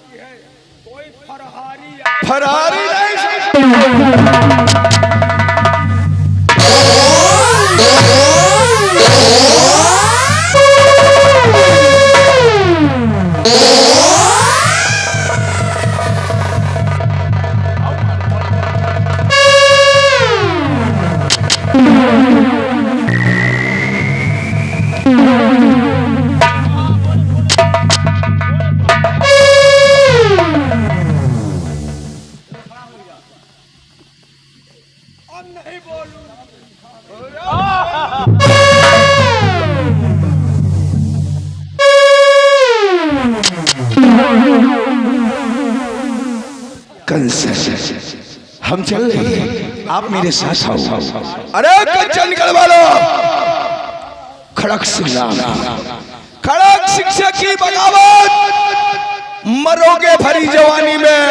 कोई फरहारी फरारी नहीं नहीं बोलूं। कंस, हम चल रहे हैं, आप मेरे साथ आओ। अरे कंचन निकल वालो, खड़क सिंह नाम, खड़क सिंह से की बगावत, मरोगे भरी जवानी में।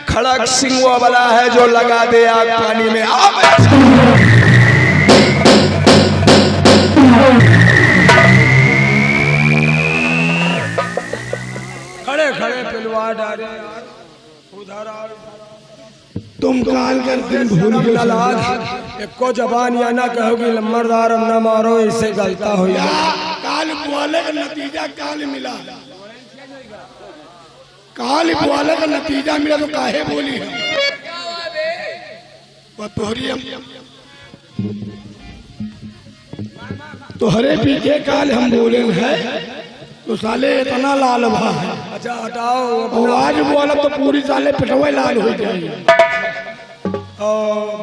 खड़क सिंह वो वाला है जो लगा दे आग पानी में। खड़े खड़े पिलवा डाले उधर आओ। तुम काल कर दिन भूल गए। एको जबान या ना कहोगी लम्बरदार हम ना मारो, इससे गलता हो काल बुआले का नतीजा काल मिला, काल बुआले का नतीजा मिला तो काहे बोली है तोहरे पीछे काल हम बोले हैं तो साले इतना लाल भा है। अच्छा हटाओ और आज बोला तो पूरी साले पिटवे लाल हो जाएगी।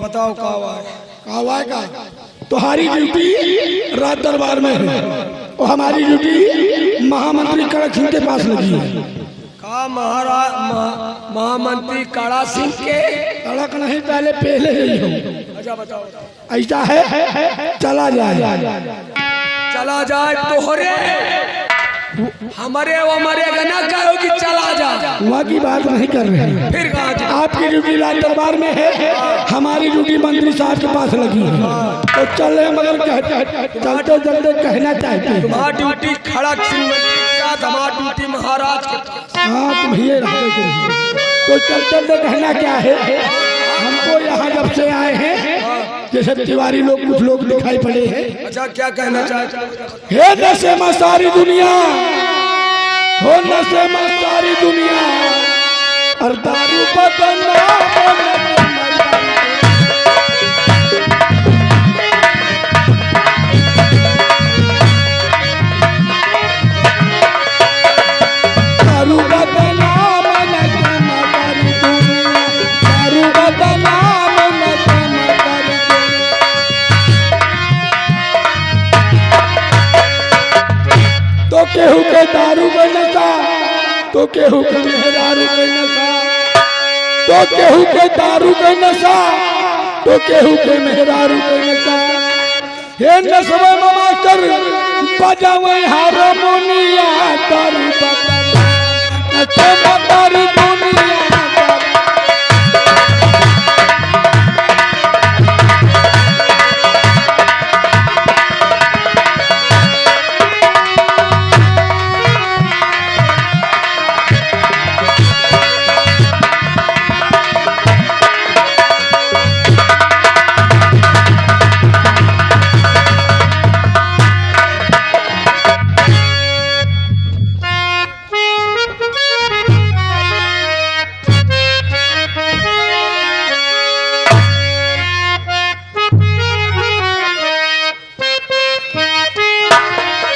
बताओ कावाय कावाय का तुम्हारी ड्यूटी रात दरबार में है और हमारी ड्यूटी महामंत्री कड़क सिंह के पास लगी है। का महामंत्री काड़ा सिंह के कड़क नहीं, पहले ही हो। अच्छा बताओ ऐसा है चला जाए तोहरे हमारे ना कहो कि चला जा। वहाँ की बात नहीं कर रहे हैं। फिर कहाँ जा? आपकी ड्यूटी राज दरबार में है, हमारी ड्यूटी मंत्री साहब के पास लगी है तो चल रहे, मगर चलते चलते कहना चाहते हैं तुम्हारी ड्यूटी खड़क सिंह मंत्री के साथ, हमारी ड्यूटी महाराज के पास। हाँ तुम ये रहते तो चलते चलते कहना क्या है, हमको यहाँ जब से आए हैं जैसे तिवारी लोग कुछ लोग दिखाई पड़े हैं। अच्छा क्या कहना चाहते? हे नशे में सारी दुनिया, हो नशे में सारी दुनिया, और दारू बदनाम दारू बदनाम दारू बदनाम तो केहू के दारू का नशा, तो केहू के मेहरारू का नशा, तो केहू के दारू का नशा, तो केहू के मेहरारू का नशा। हे नशवा में मास्टर बजावे हारमोनिया, दारू बदनाम दारू दुनिया।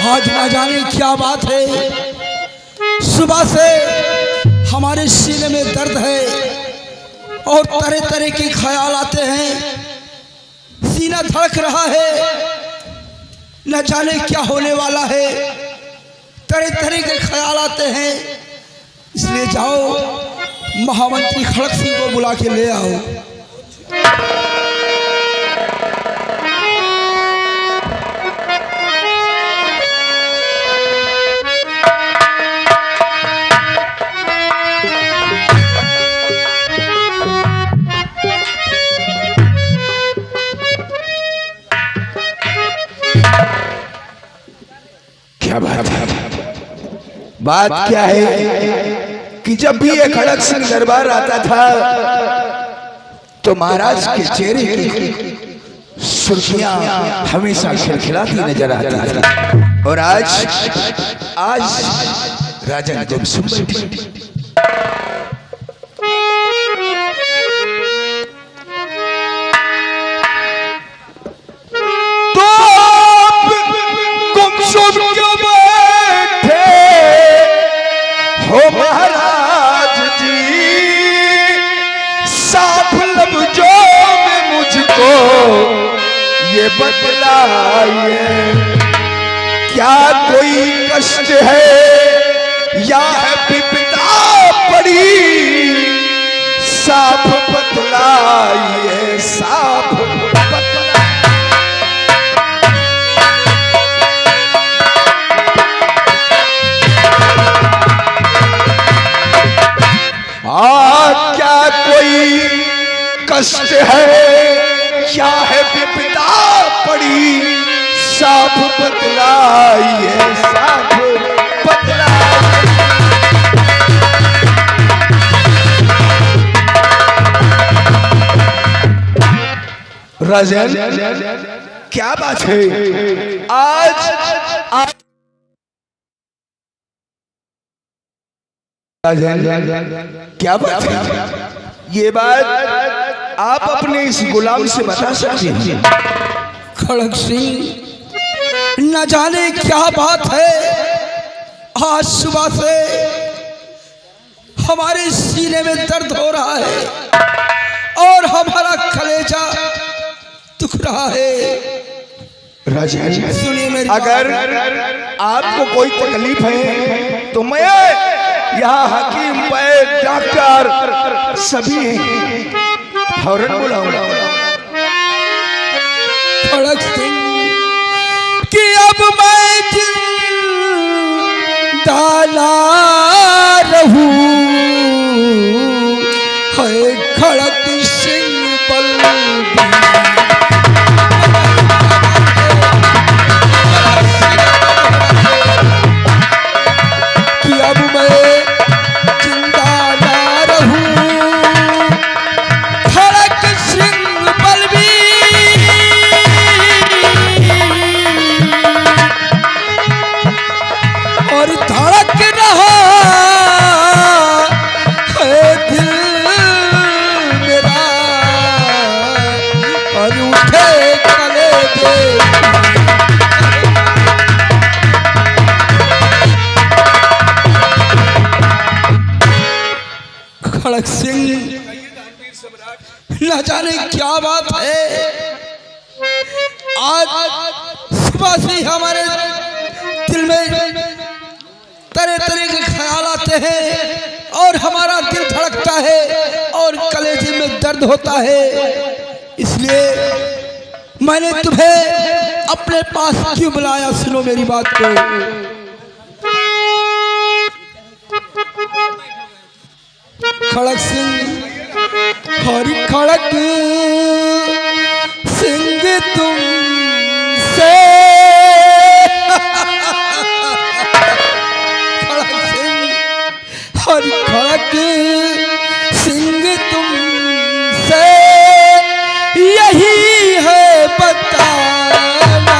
आज ना जाने क्या बात है, सुबह से हमारे सीने में दर्द है और तरह तरह के ख्याल आते हैं, सीना धड़क रहा है, न जाने क्या होने वाला है, तरह तरह के ख्याल आते हैं। इसलिए जाओ महामंत्री खड़क सिंह को बुला के ले आओ। बात क्या है? कि जब भी ये खड़क सिंह दरबार आता था तो महाराज के चेहरे की सुर्खियां हमेशा खिलखिलाती नजर आती थी। और आज राजा जब सुन बैठे हो महाराज जी, साफ लफ्जों में मुझको ये बतलाइए, क्या कोई कष्ट है या है विपदा पड़ी, साफ बतलाइए, साफ बतलाइए। क्या कोई कष्ट है, क्या है विपदा पड़ी, साफ बतलाइए, साफ बतलाइए। राजन, क्या बात है आज क्या बात है? ये बात आप अपने इस गुलाम से बता सकते हैं? खड़क सिंह, न जाने क्या बात है, आज सुबह से हमारे सीने में दर्द हो रहा है और हमारा कलेजा दुख रहा है। राजा, सुनिए मेरी अगर आपको कोई तकलीफ है तो मैं यहाँ हकीम, वैद्य, डॉक्टर सभी हैं, फौरन बुलाऊंगा। खड़क सिंह कि अब मैं जिंदा रहूं, है खड़क सिंह बल्दी, कि अब मैं खड़क सिंह, न जाने क्या बात है, आज सुबह से हमारे दिल में तरह तरह के ख्याल आते हैं और हमारा दिल धड़कता है और कलेजे में दर्द होता है। इसलिए मैंने तुम्हें अपने पास क्यों बुलाया, सुनो मेरी बात को। खड़क सिंह, हरि खड़क सिंह तुमसे, खड़क सिंह, हरि खड़क सिंह तुमसे यही है बताना,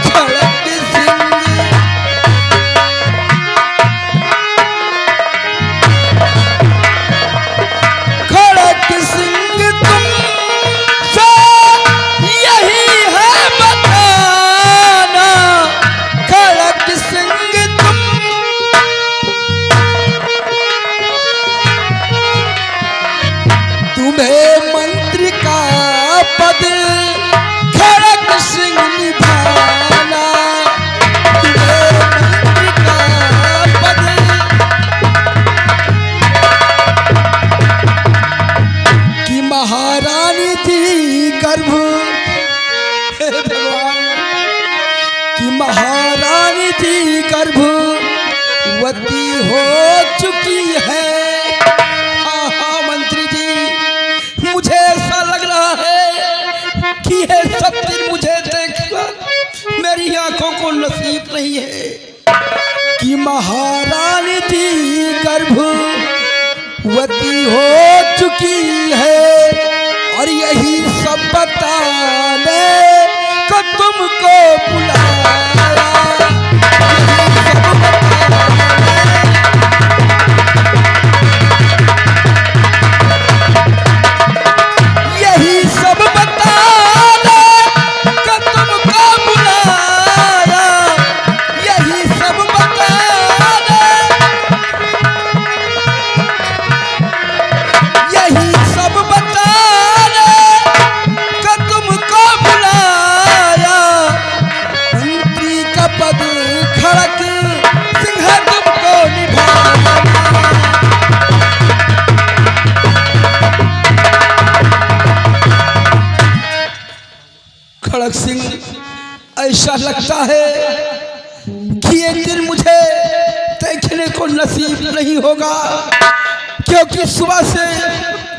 खड़क सिंह, खड़क सिंह तुमसे यही है बताना, खड़क सिंह तुम तुम्हें मंत्री का पद खड़क सिंह निभाना, तुम्हें मंत्री का पद, कि महारानी थी गर्भ, हे भगवान, कि महारानी थी गर्भवती हो चुकी है। हाँ मंत्री जी, मुझे ऐसा लग रहा है कि ये सब दिन मुझे देखना मेरी आंखों को नसीब नहीं है, कि कि महारानी थी गर्भवती हो चुकी है और यही सब बताने को तुमको बुलाया। यही सब बताने को तुमको बुलाया। यही सब बताने, यही सब बताने को तुमको बुलाया। मंत्री का पद खड़क सिंह तुमको निभाया। खड़क सिंह, ऐसा लगता है कि ये दिन मुझे देखने को नसीब नहीं होगा, क्योंकि सुबह से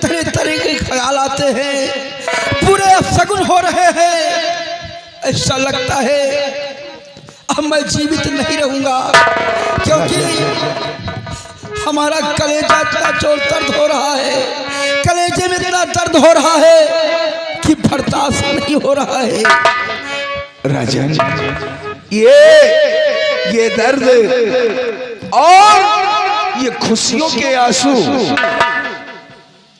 तरह तरह के ख्याल आते हैं, पूरे अपशगुन हो रहे हैं। ऐसा लगता है अब मैं जीवित नहीं रहूंगा, क्योंकि हमारा कलेजा इतना जोर दर्द हो रहा है, कलेजे में इतना दर्द हो रहा है कि बर्दाश्त नहीं हो रहा है। राजन, ये दर्द और ये खुशियों के आंसू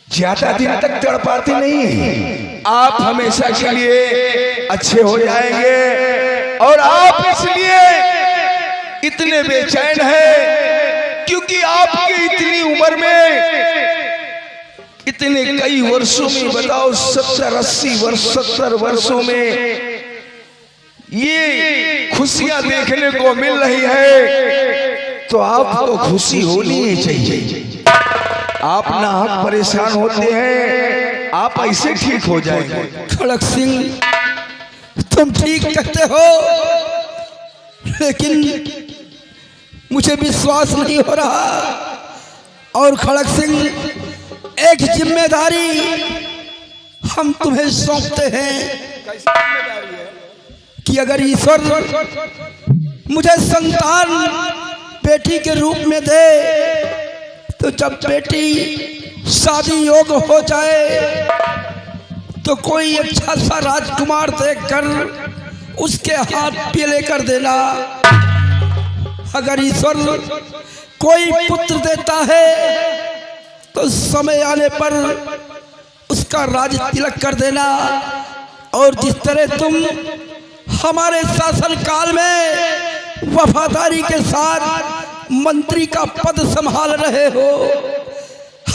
ज्यादा दिन तक तड़पाते नहीं हैं। आप हमेशा के लिए अच्छे हो जाएंगे और आप इसलिए इतने बेचैन हैं क्योंकि आपकी इतनी उम्र में, इतने कई वर्षों में, बताओ 70-80 वर्ष, 70 वर्षों में ये खुशियां देखने को मिल रही है, तो आपको खुशी होनी ही चाहिए। आप नाहक परेशान होते हैं, आप ऐसे ठीक हो जाएंगे। खड़क सिंह, तुम ठीक कहते हो, लेकिन मुझे विश्वास नहीं हो रहा। और खड़क सिंह, एक जिम्मेदारी हम तुम्हें सौंपते हैं कि अगर ईश्वर मुझे संतान बेटी के रूप में दे, तो जब बेटी शादी योग्य हो जाए तो कोई अच्छा सा राजकुमार देखकर उसके हाथ पे लेकर देना। अगर ईश्वर कोई पुत्र देता है तो समय आने पर उसका राज तिलक कर देना। और जिस तरह तुम हमारे शासन काल में वफादारी के साथ मंत्री का पद संभाल रहे हो,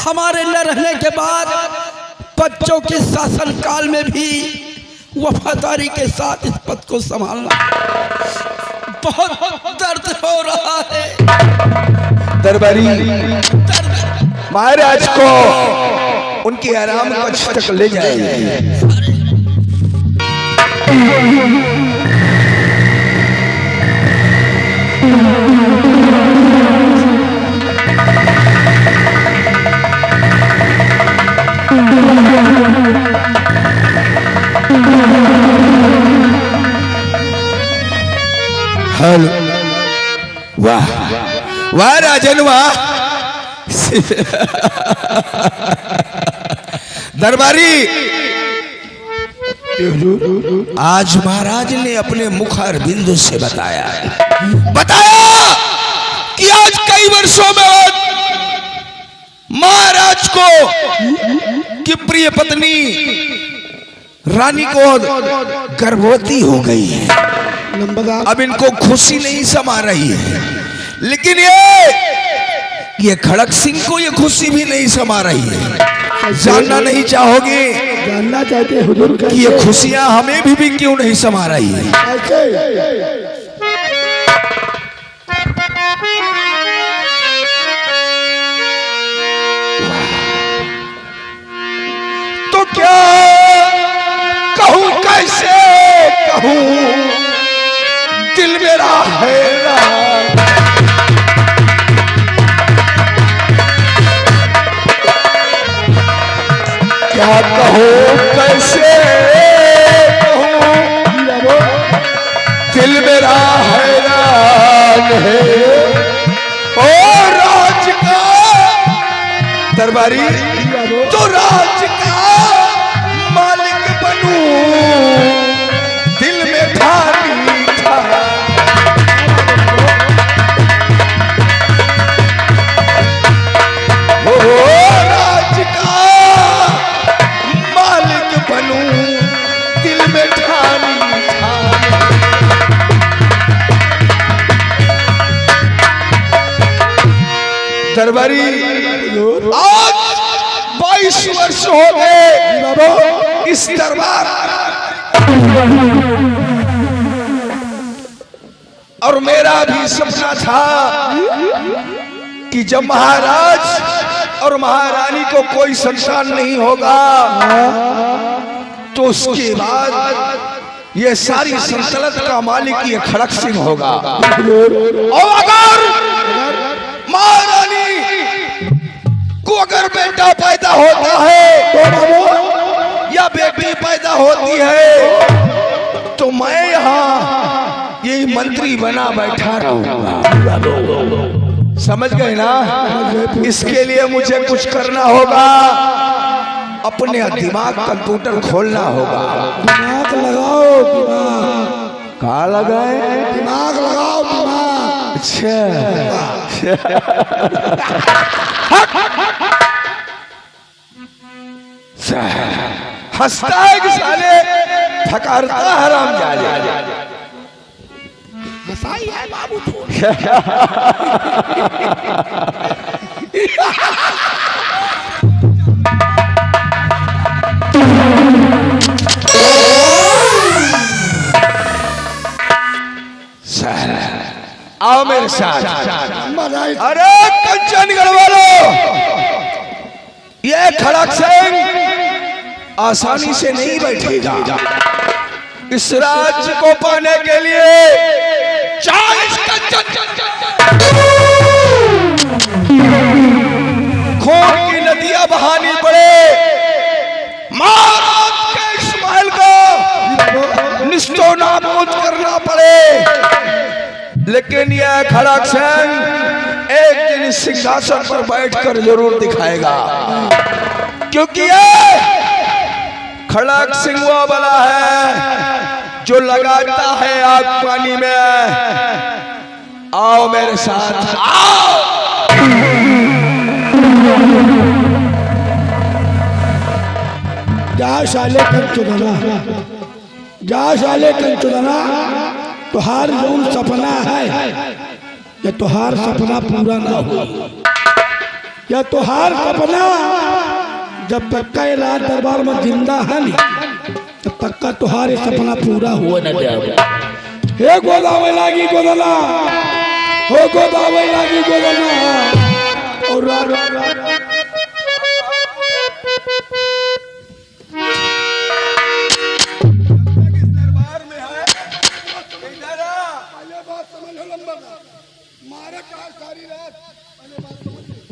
हमारे न रहने के बाद बच्चों के शासन काल में भी वफादारी के साथ इस पद को संभालना। बहुत दर्द हो रहा है। दरबारी महाराज को उनके आराम कक्ष तक ले जाएंगे। हेलो, वाह वाह राजन वाह। दरबारी, आज महाराज ने अपने मुख अरविंद से बताया कि आज कई वर्षों में महाराज को की प्रिय पत्नी रानी को गर्भवती हो गई है। अब इनको खुशी नहीं समा रही है, लेकिन ये खड़क सिंह को ये खुशी भी नहीं समा रही है। जानना नहीं चाहोगे? जानना चाहते हुजूर कि ये खुशियां हमें भी क्यों नहीं समा रही है? तो क्या कहूं, कैसे कहूं, दिल मेरा हैरान। क्या कहूं, कैसे कहूं, दिल मेरा हैरान। मांग है ओ राज का दरबारी, तो राज का मालिक बनूं दिल में ठानी था। ओ राज का मालिक बनूं दिल में ठानी था। दरबारी आज 22 वर्ष हो गए इस दरबार, और मेरा भी सपना था कि जब महाराज और महारानी को कोई संतान नहीं होगा तो उसके बाद ये सारी सल्तनत का मालिक ये खड़क सिंह होगा। और अगर महारानी को अगर बेटा पैदा होता है या बेटी पैदा होती है तो मैं यहाँ यही मंत्री बना बैठा रहूंगा। समझ गए ना? इसके लिए मुझे कुछ करना होगा, अपने दिमाग कंप्यूटर खोलना होगा। दिमाग लगाओ, दिमाग कहाँ लगाए? दिमाग लगाओ, दिमाग। अच्छा हंसता है कि साले फकारता हराम जाले। हंसाई है बाबू तो। आओ मेरे साथ। अरे कंचनगढ़ वालों, ये खड़क सिंह आसानी से नहीं बैठेगा। इस राज्य को पाने के लिए 40 खून की नदियां बहानी पड़े, महाराज के इस्माइल को निस्तो नाबूद करना पड़े, लेकिन यह खड़क सिंह एक दिन इस सिंहासन पर बैठकर जरूर दिखाएगा, क्योंकि ये खड़क सिंह वो वाला है जो लगाता है आग पानी में। आओ मेरे साथ, आओ। जा साले कंचुदना, जा साले कंचुदना, तुहार जौन सपना है या तुहार सपना पूरा ना हो, या तुहार सपना जब तक का राज दरबार में जिंदा है नहीं तब तक का तुहारे सपना पूरा हुआ न जाएगा। हे गोदावरी लागी गोदना, हो गोदावरी लागी गोदना। और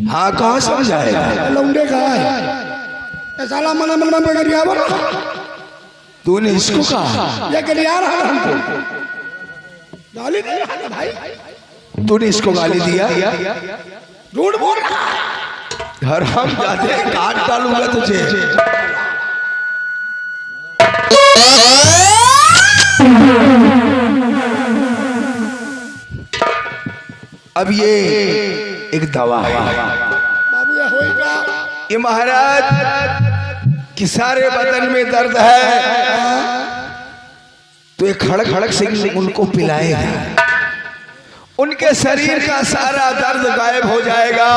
हाँ कहाँ समझ आएगा? लौंडे का है साला मन मन में गरिया बोला। तूने इसको कहा? ये गरिया रहा हमको गाली दिया भाई। तूने इसको गाली दिया? झूठ बोल रहा है। घर हम जाते काट डालूंगा तुझे। अब ये एक दवा है बाबू, ये होएगा। ये महाराज कि सारे बदन में दर्द है तो एक खड़क खड़क सिंह उनको पिलाएगा, उनके शरीर का सारा दर्द गायब हो जाएगा।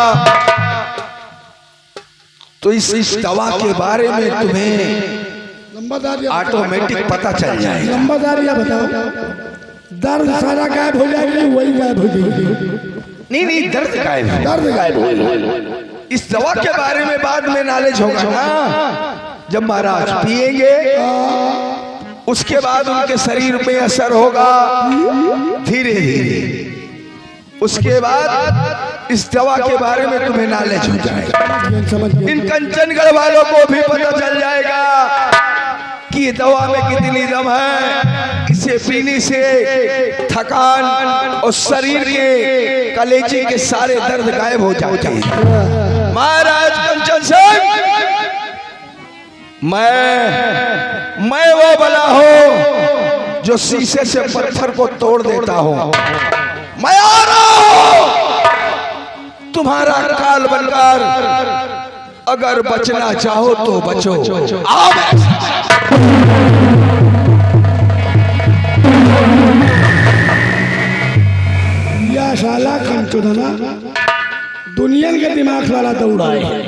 तो इस दवा के बारे में तुम्हें ऑटोमेटिक पता चल जाएगा। लंबादारिया बताओ, दर्द सारा गायब हो जाएगा, वही गायब हो जाएगी? नहीं दर्द गायब है, दर्द गायब हो जाएगा। इस दवा के बारे में बाद में नॉलेज होगा ना, जब महाराज पिएंगे उसके बाद उनके शरीर में असर होगा धीरे धीरे। उसके बाद इस दवा के बारे में तुम्हें नॉलेज हो जाएगा। इन कंचनगढ़ वालों को भी पता चल जाएगा कि ये दवा में कितनी दम है। जिसे पीने से थकान और शरीर के कलेजे के सारे दर्द गायब हो जाते हैं। महाराज कंचन सिंह, मैं वो बला हूं जो शीशे से पत्थर को तोड़ देता हूं। मैं आ रहा हूं तुम्हारा काल बनकर, अगर बचना चाहो तो बचो। या साला कंचुदना दुनिया के दिमाग वाला दौड़ा है।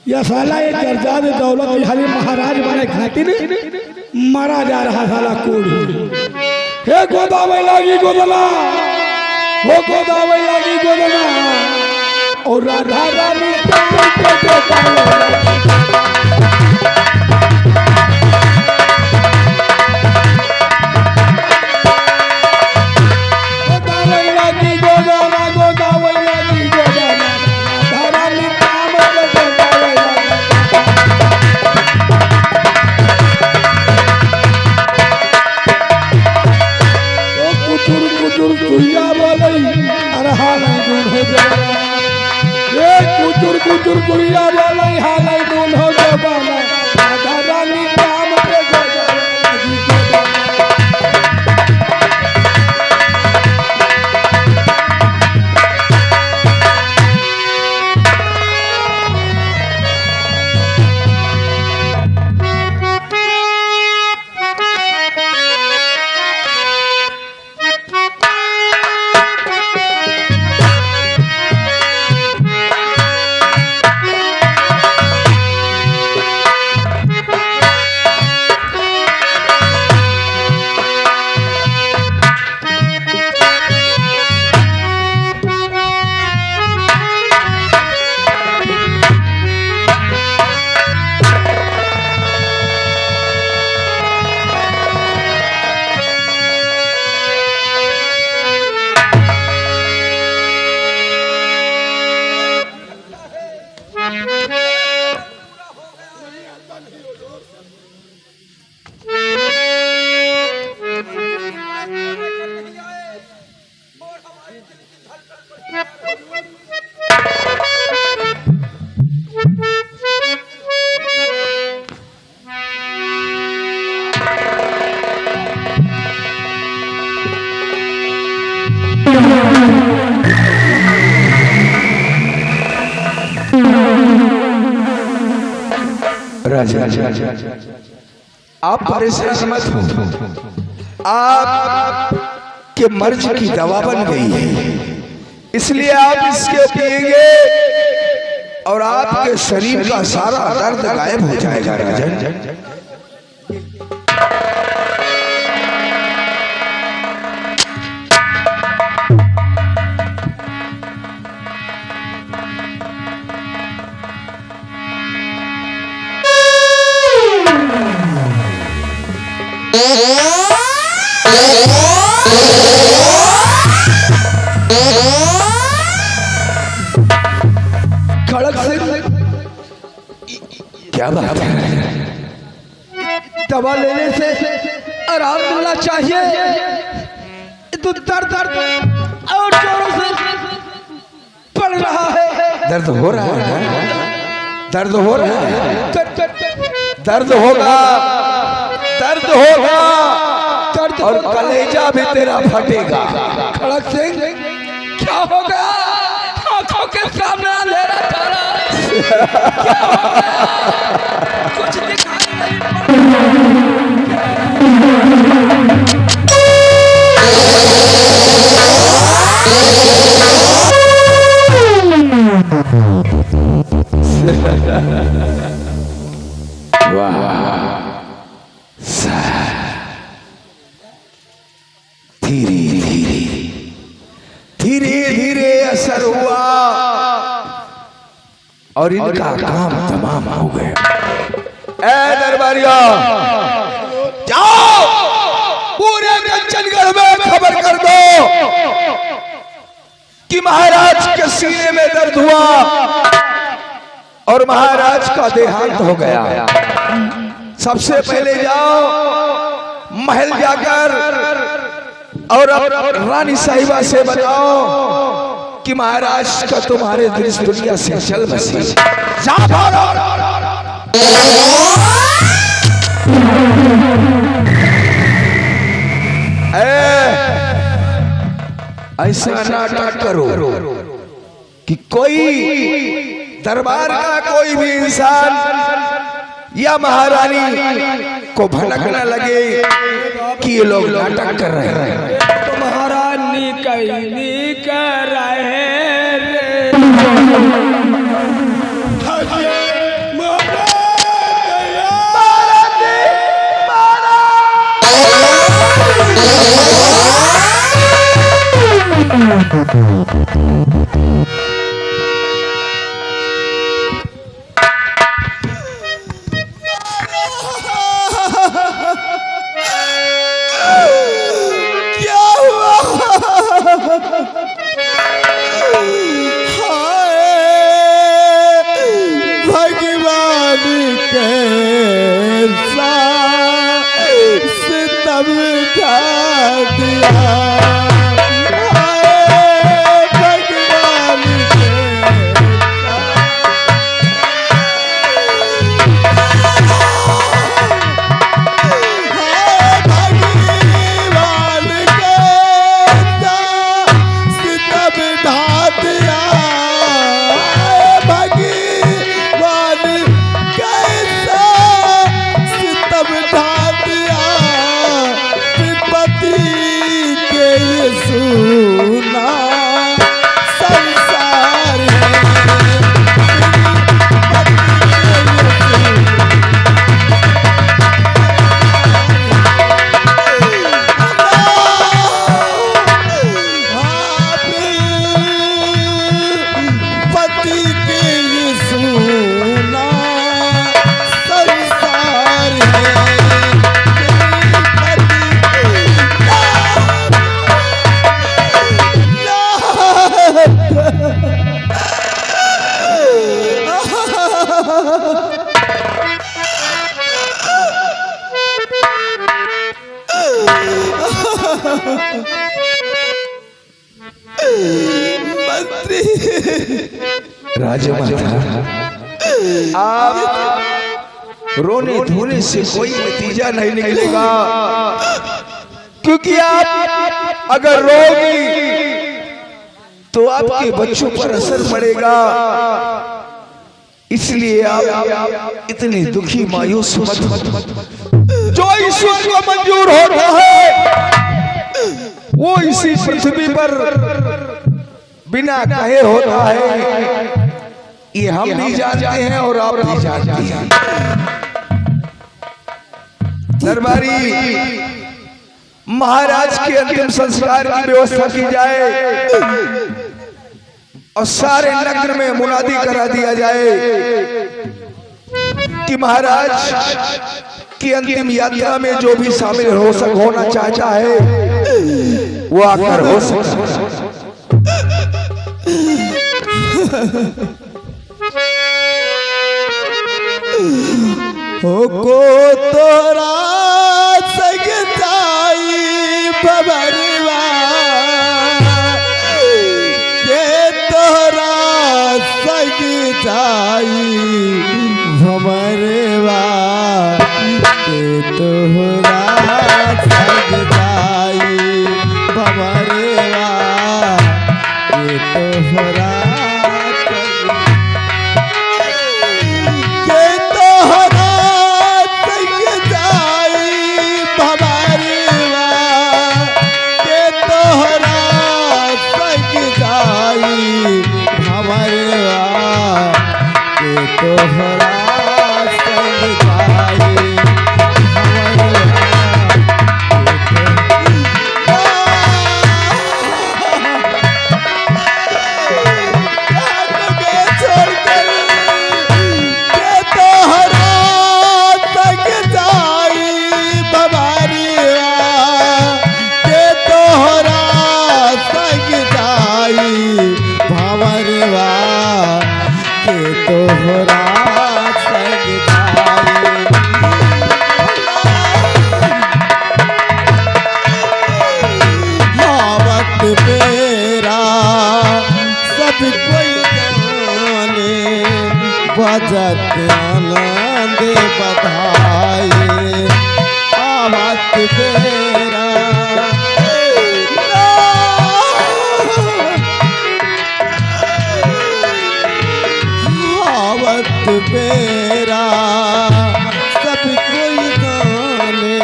या साला ये जर्दाद दौलत हरी महाराज बने खातिर मारा जा रहा साला कोड़ी। हे गोदावरी लागी गोदना, हो गोदावरी लागी गोदना, और राधा रानी कुचुर कुरिया वाला हाल दून हो जाना राधा रानी काम पे राजा, आप परेशान मत हो। आप के मर्ज की दवा बन गई है, इसलिए आप इसके पिएंगे और आपके शरीर का सारा दर्द गायब हो जाएगा। राजन, खड़क सिंह, क्या बात है? दवा लेने से आराम मिलना चाहिए, तो दर्द और जोरों से पड़ रहा है। दर्द हो रहा है, दर्द हो रहा है, दर्द होगा, दर्द होगा, और कलेजा भी तेरा फटेगा। खड़क सिंह, क्या हो गया? आंखों के सामने अंधेरा था, क्या हो गया? कुछ दिखाई नहीं धीरे धीरे असर हुआ और इनका काम तमाम हो गया। ए दरबारिया, जाओ पूरे कंचनगढ़ में खबर कर दो कि महाराज के सीने में दर्द हुआ और महाराज का देहांत हो गया। सबसे पहले जाओ महल जाकर और रानी साहिबा से बताओ कि महाराज का तुम्हारे दुनिया से चल बसे। जा भागो। ऐसा नाटक करो कि कोई दरबार का कोई भी इंसान या महारानी को भनक न लगे कि ये लोग नाटक कर रहे हैं। तो महारानी कहीं कर रहे क्या हुआ? हाय भगवान कैसा सितम ढा दिया। आप रोने धोने से कोई नतीजा नहीं निकलेगा, क्योंकि आप अगर रोगी तो आपके बच्चों पर असर पड़ेगा। इसलिए आप इतने दुखी मायूस मत। जो ईश्वर को मंजूर होता है वो इसी पृथ्वी पर बिना कहे होता है। ये हम भी जानते हैं और आप भी जानते हैं। दरबारी महाराज के अंतिम संस्कार की व्यवस्था की जाए और सारे नगर में मुनादी करा दिया जाए कि महाराज की अंतिम यात्रा में जो भी शामिल होना चाहता है वो आकर हो सकता। को तोरा सगताई बबरवा के तोरा सगताई भमरवा के तोरा सगताई भमरवा के तोरा सब कोई गाने बजत आनंद बधाई आवत बेरा आवत बेरा सब कोई गाने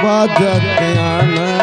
बजत आनंद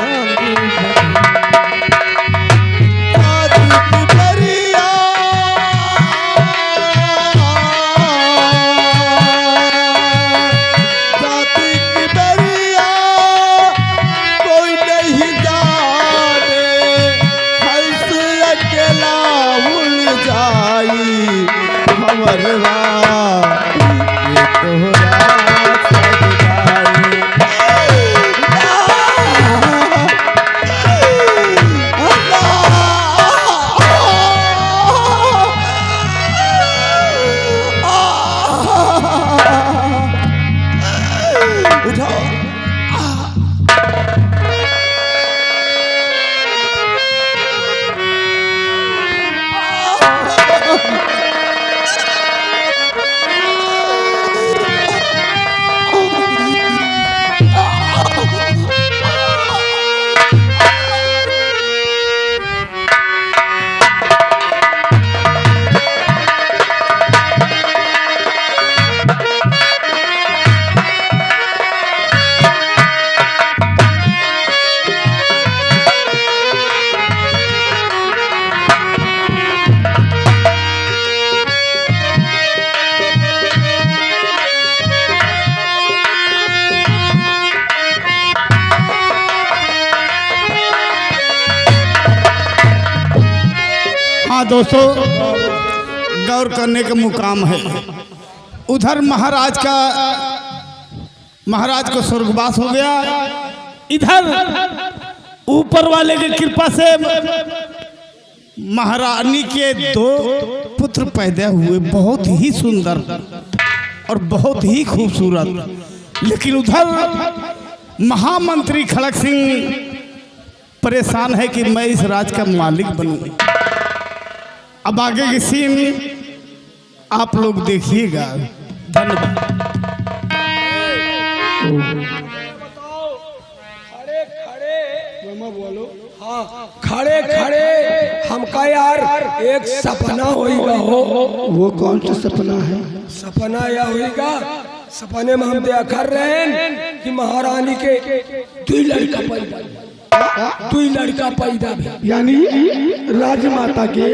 हाँ दोस्तों, गौर करने का मुकाम है। उधर महाराज को स्वर्गवास हो गया, इधर ऊपर वाले की कृपा से महारानी के 2 पुत्र पैदा हुए, बहुत ही सुंदर और बहुत ही खूबसूरत। लेकिन उधर महामंत्री खड़क सिंह परेशान है कि मैं इस राज का मालिक बनूं। अब आगे की सीन आप लोग देखिएगा। धन्यवाद। खड़े खड़े हमका यार एक सपना होगा हो। वो कौन सा सपना है? सपना यह होगा, सपने में हम देखा रहे हैं कि महारानी के 2 लड़का पैदा यानी राजमाता के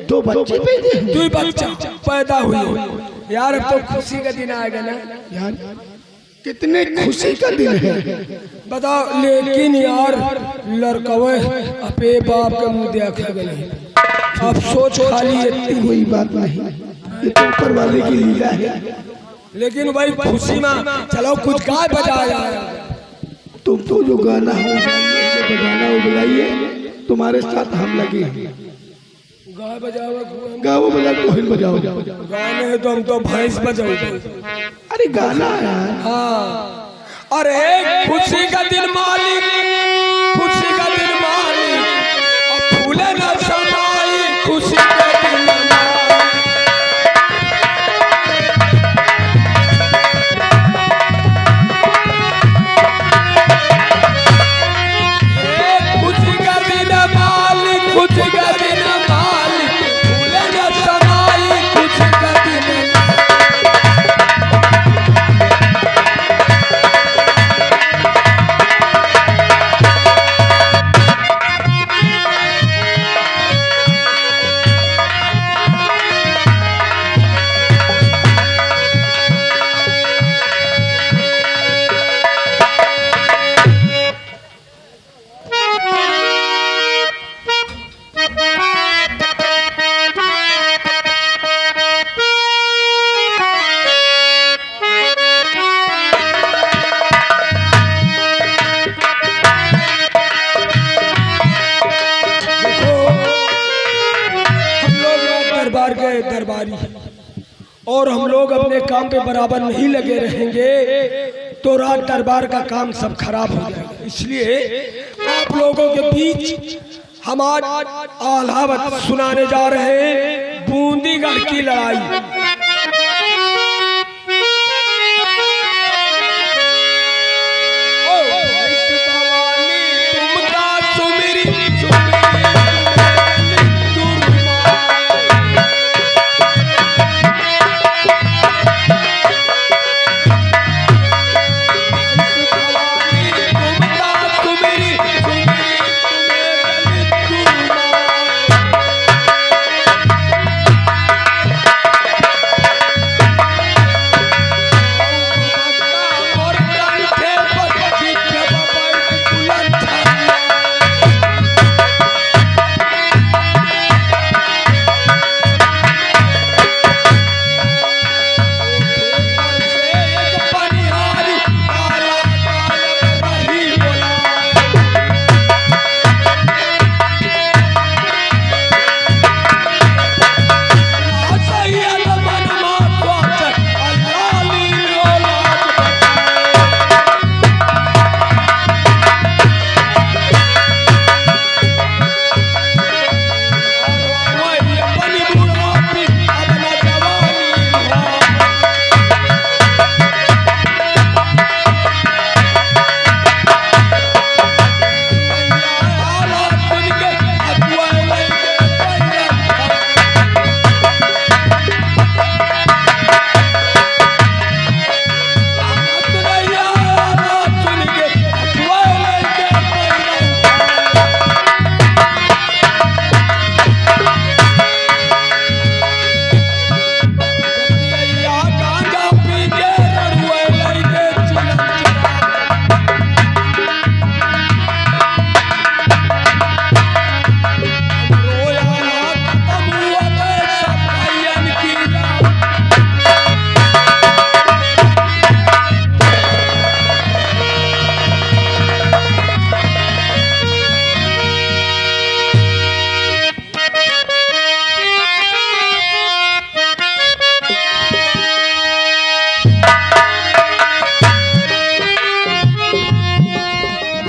2 बच्चे पैदा 2 बच्चा पैदा हुए। यार अब तो खुशी का दिन आएगा ना यार, कितने खुशी का दिन है बताओ। लेकिन यार लड़कवे अपने बाप के मुंह देखा गए। अब सोच खाली इतनी कोई बात नहीं, ये तो ऊपर वाले की लीला है। लेकिन भाई खुशी में चलो कुछ गाय बजाया। तुम तो जो गाना हो बजाना हो बजाइए, तुम्हारे साथ हम लगे हैं। गाय बजाओ, गाओ बजाओ, कोहिल बजाओ। गाने है तो हम तो भैंस बजाओ। अरे गाना है। हाँ, अरे खुशी का दिन मालिक, खुशी का दिन मालिक, और फूले न समाई खुशी का दिन मालिक। खुशी का दिन मालिक, खुशी का दिन मालिक, फूले न समाई खुशी का दिन। दरबारी और हम लोग अपने काम पे बराबर नहीं लगे रहेंगे तो राज दरबार का काम सब खराब हो जाएगा। इसलिए आप लोगों के बीच हम आज आलावत सुनाने जा रहे हैं बूंदीगढ़ की लड़ाई।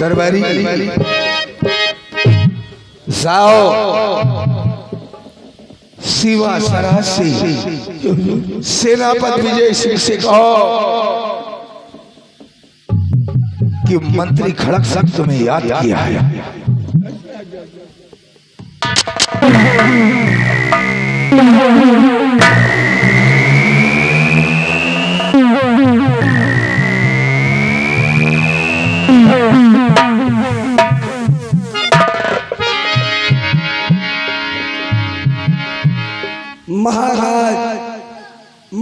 दरबारी जाओ शिवा सरासी सेनापति विजय सिंह से कहो कि मंत्री खड़क सिंह तुम्हें याद किया है। महाराज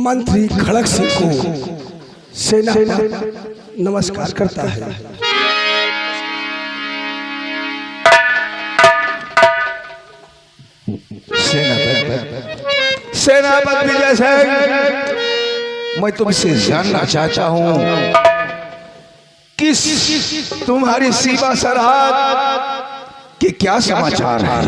मंत्री खड़क सिंह को सेना नमस्कार करता है। सेनापति विजय सिंह, मैं तुमसे जानना चाहता हूं कि तुम्हारी सीमा सरहद के क्या समाचार है।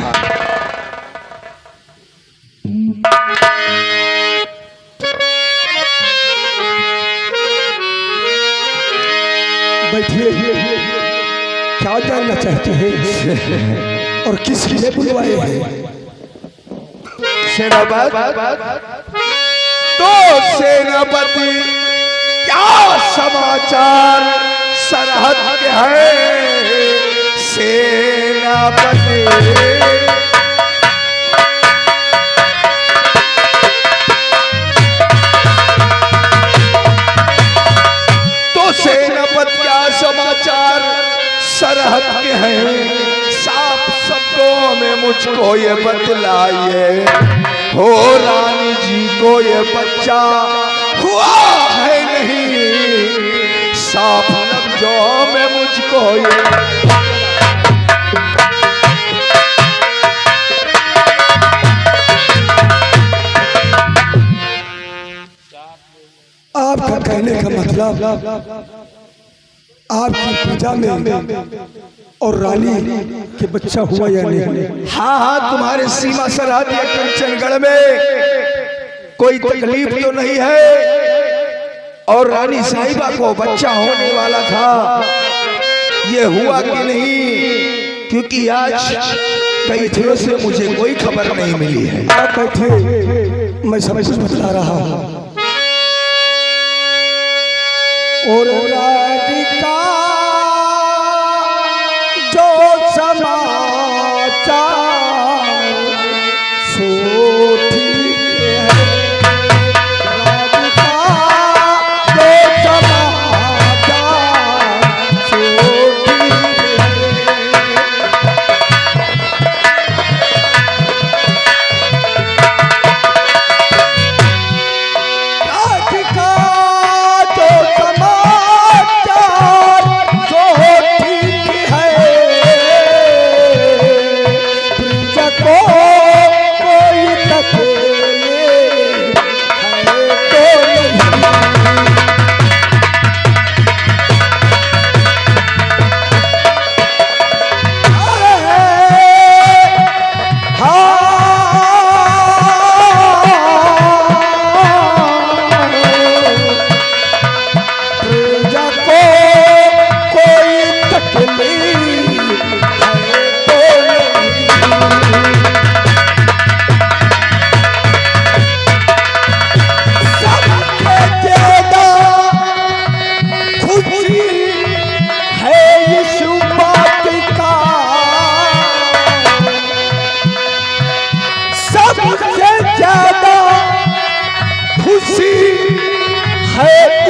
बैठिए, क्या जानना चाहते हैं और किस लिए बुलवाए हैं? सेनापति तो सेनापति क्या समाचार सरहद के हैं सेनापति। समाचार सरहद के हैं साफ शब्दों में मुझको ये बतलाइए, हो रानी जी को ये बच्चा हुआ है नहीं, साफ लफ्जों में मुझको ये। आपका कहने का मतलब आपकी प्रजा में और रानी के बच्चा हुआ या नहीं? हाँ हाँ, तुम्हारे सीमा सरहद या कंचनगढ़ में कोई तकलीफ तो नहीं है, और रानी साहिबा को बच्चा होने वाला था, ये हुआ कि नहीं? क्योंकि आज कई दिनों से मुझे कोई खबर नहीं मिली है। आप बैठिए, मैं सब कुछ बता रहा हूँ। और राधिका जो समाचार सो ठीक है, राधिका जो समाचार सो ठीक है। राधिका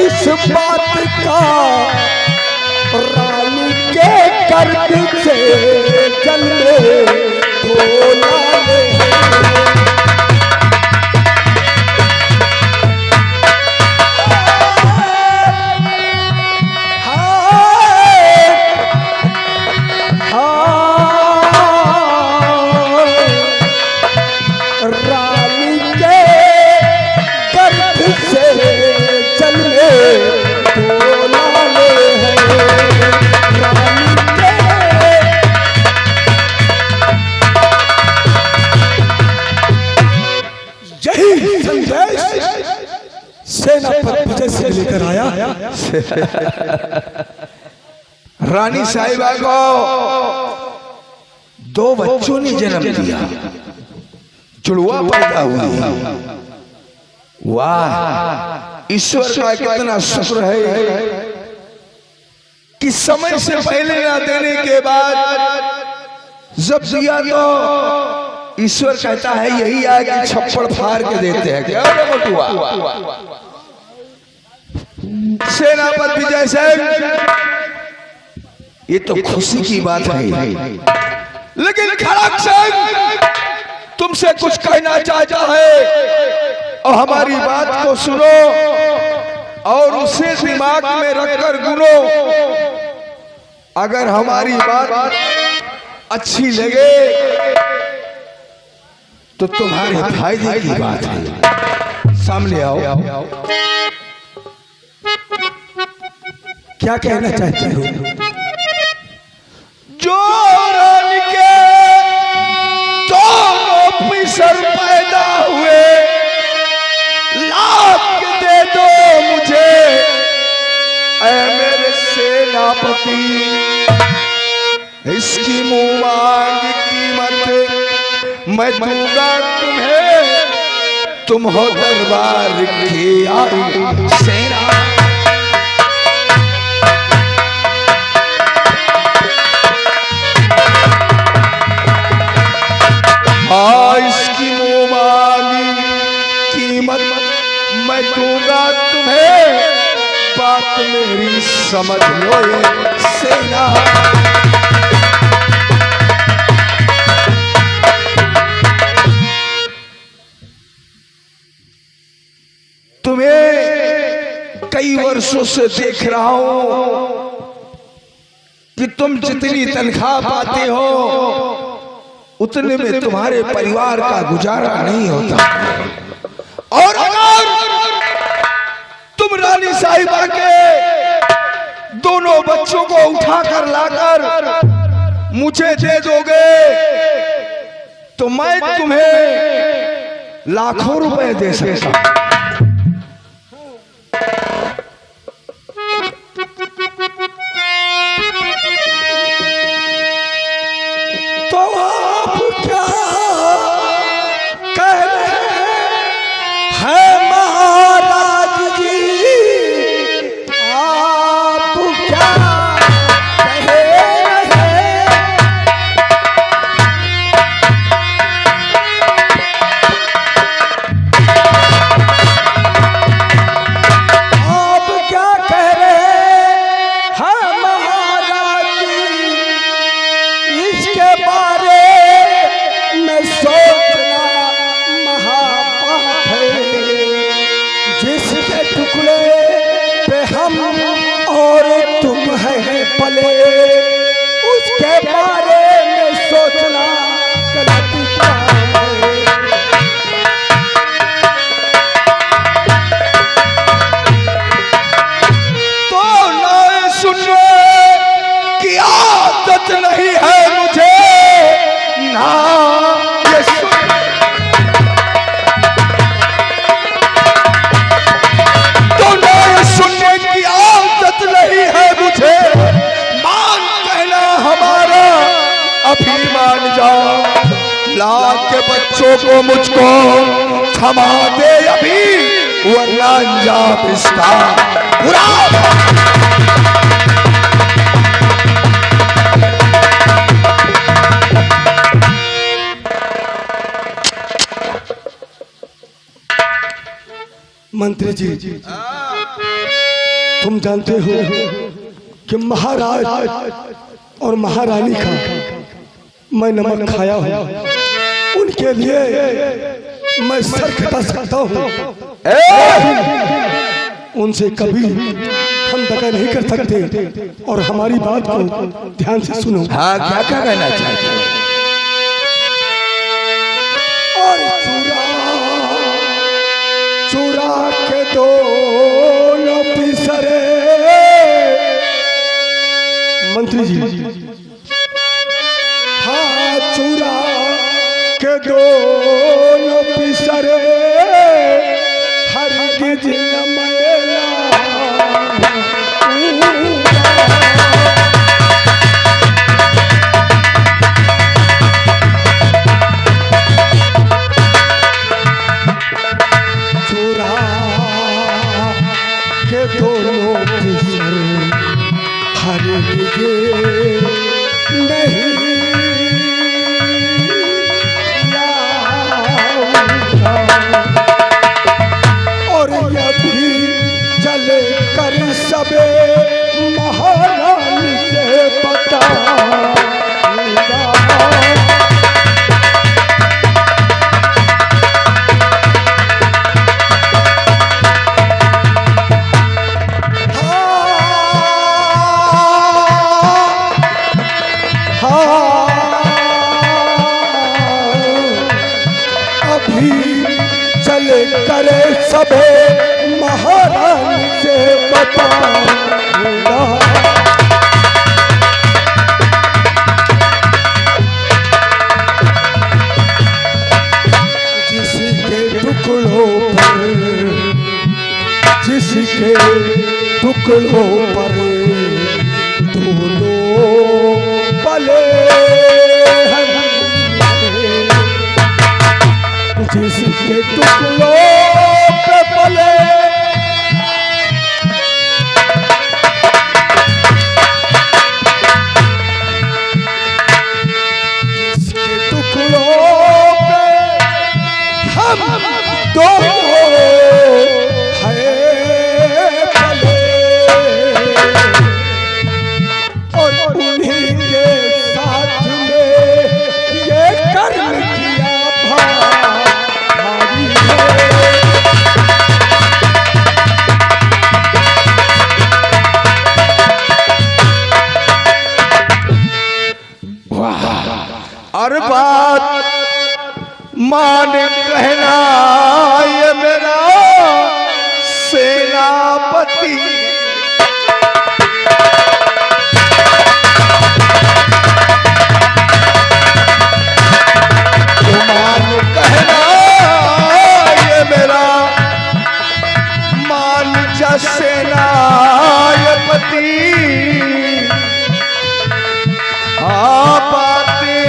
इस बात का रानी के कर्ज से जलने बोला रानी के कर्ज से चलने सेनापति विजय सिंह लेकर आया। रानी साहिबा को 2 बच्चों ने जन्म दिया, जुड़वा पैदा हुआ। वाह, ईश्वर का कितना शुक्र है कि समय से पहले ना देने के बाद जब दिया तो ईश्वर कहता है यही है कि छप्पड़ फाड़ के देते हैं। क्या बटुआ? सेनापति विजय सिंह, ये तो खुशी की बात है, लेकिन खड़क सिंह तुमसे कुछ कहना चाहता है और हमारी बात को सुनो और उसे दिमाग में रखकर गुनो। अगर हमारी बात अच्छी लगे तो तुम्हारे फायदे की बात है। सामने आओ। क्या कहना चाहते हो? जो रानी के दोनों पिसर पैदा हुए, लाख दे दो मुझे ऐ मेरे सेनापति। इसकी मुंह मांग कीमत मैं दूंगा तुम्हें, तुम हो दरबार की आई सेना। इसकी मुंह मांगी कीमत मैं दूंगा तुम्हें, बात मेरी समझ लो ये सेना। तुम्हें कई वर्षों से देख रहा हूं कि तुम जितनी तनख्वाह पाते हो उतने में तुम्हारे परिवार का गुजारा नहीं होता। और अगर तुम रानी साहिबा के दोनों बच्चों को उठाकर लाकर मुझे दे दोगे तो मैं तुम्हें लाखों रुपए दे सकता। तो आप बच्चों को मुझको क्षमा दे अभी, वरना अंजाम इसका बुरा। मंत्री जी, तुम जानते हो कि महाराज और महारानी का मैं नमक खाया हूँ, उनके लिए मैं सर कटा सकता हूँ, उनसे कभी हम दगा नहीं कर सकते। और हमारी बात को ध्यान से सुनो। हाँ, क्या कहना चाहते हो? और चुरा के दो पिसरे। मंत्री जी, हाँ, चुरा के दो पिसरे हरगिज न मैला। चुरा के दोनों पिसर हरगिज नहीं चले कर सबे महारानी से बता। अभी चले करे सबे महारानी से बताऊंगा। जिसके टुकड़ों पर दोनों पले हैं, जिसके टुकड़ों पे पले दोनों है भले, और उन्हीं के साथ में ये कर्म किया भारी और बात मान कहना ये मेरा सेनापति, मान कहना ये मेरा मान जा सेनापति। हाँ, बातें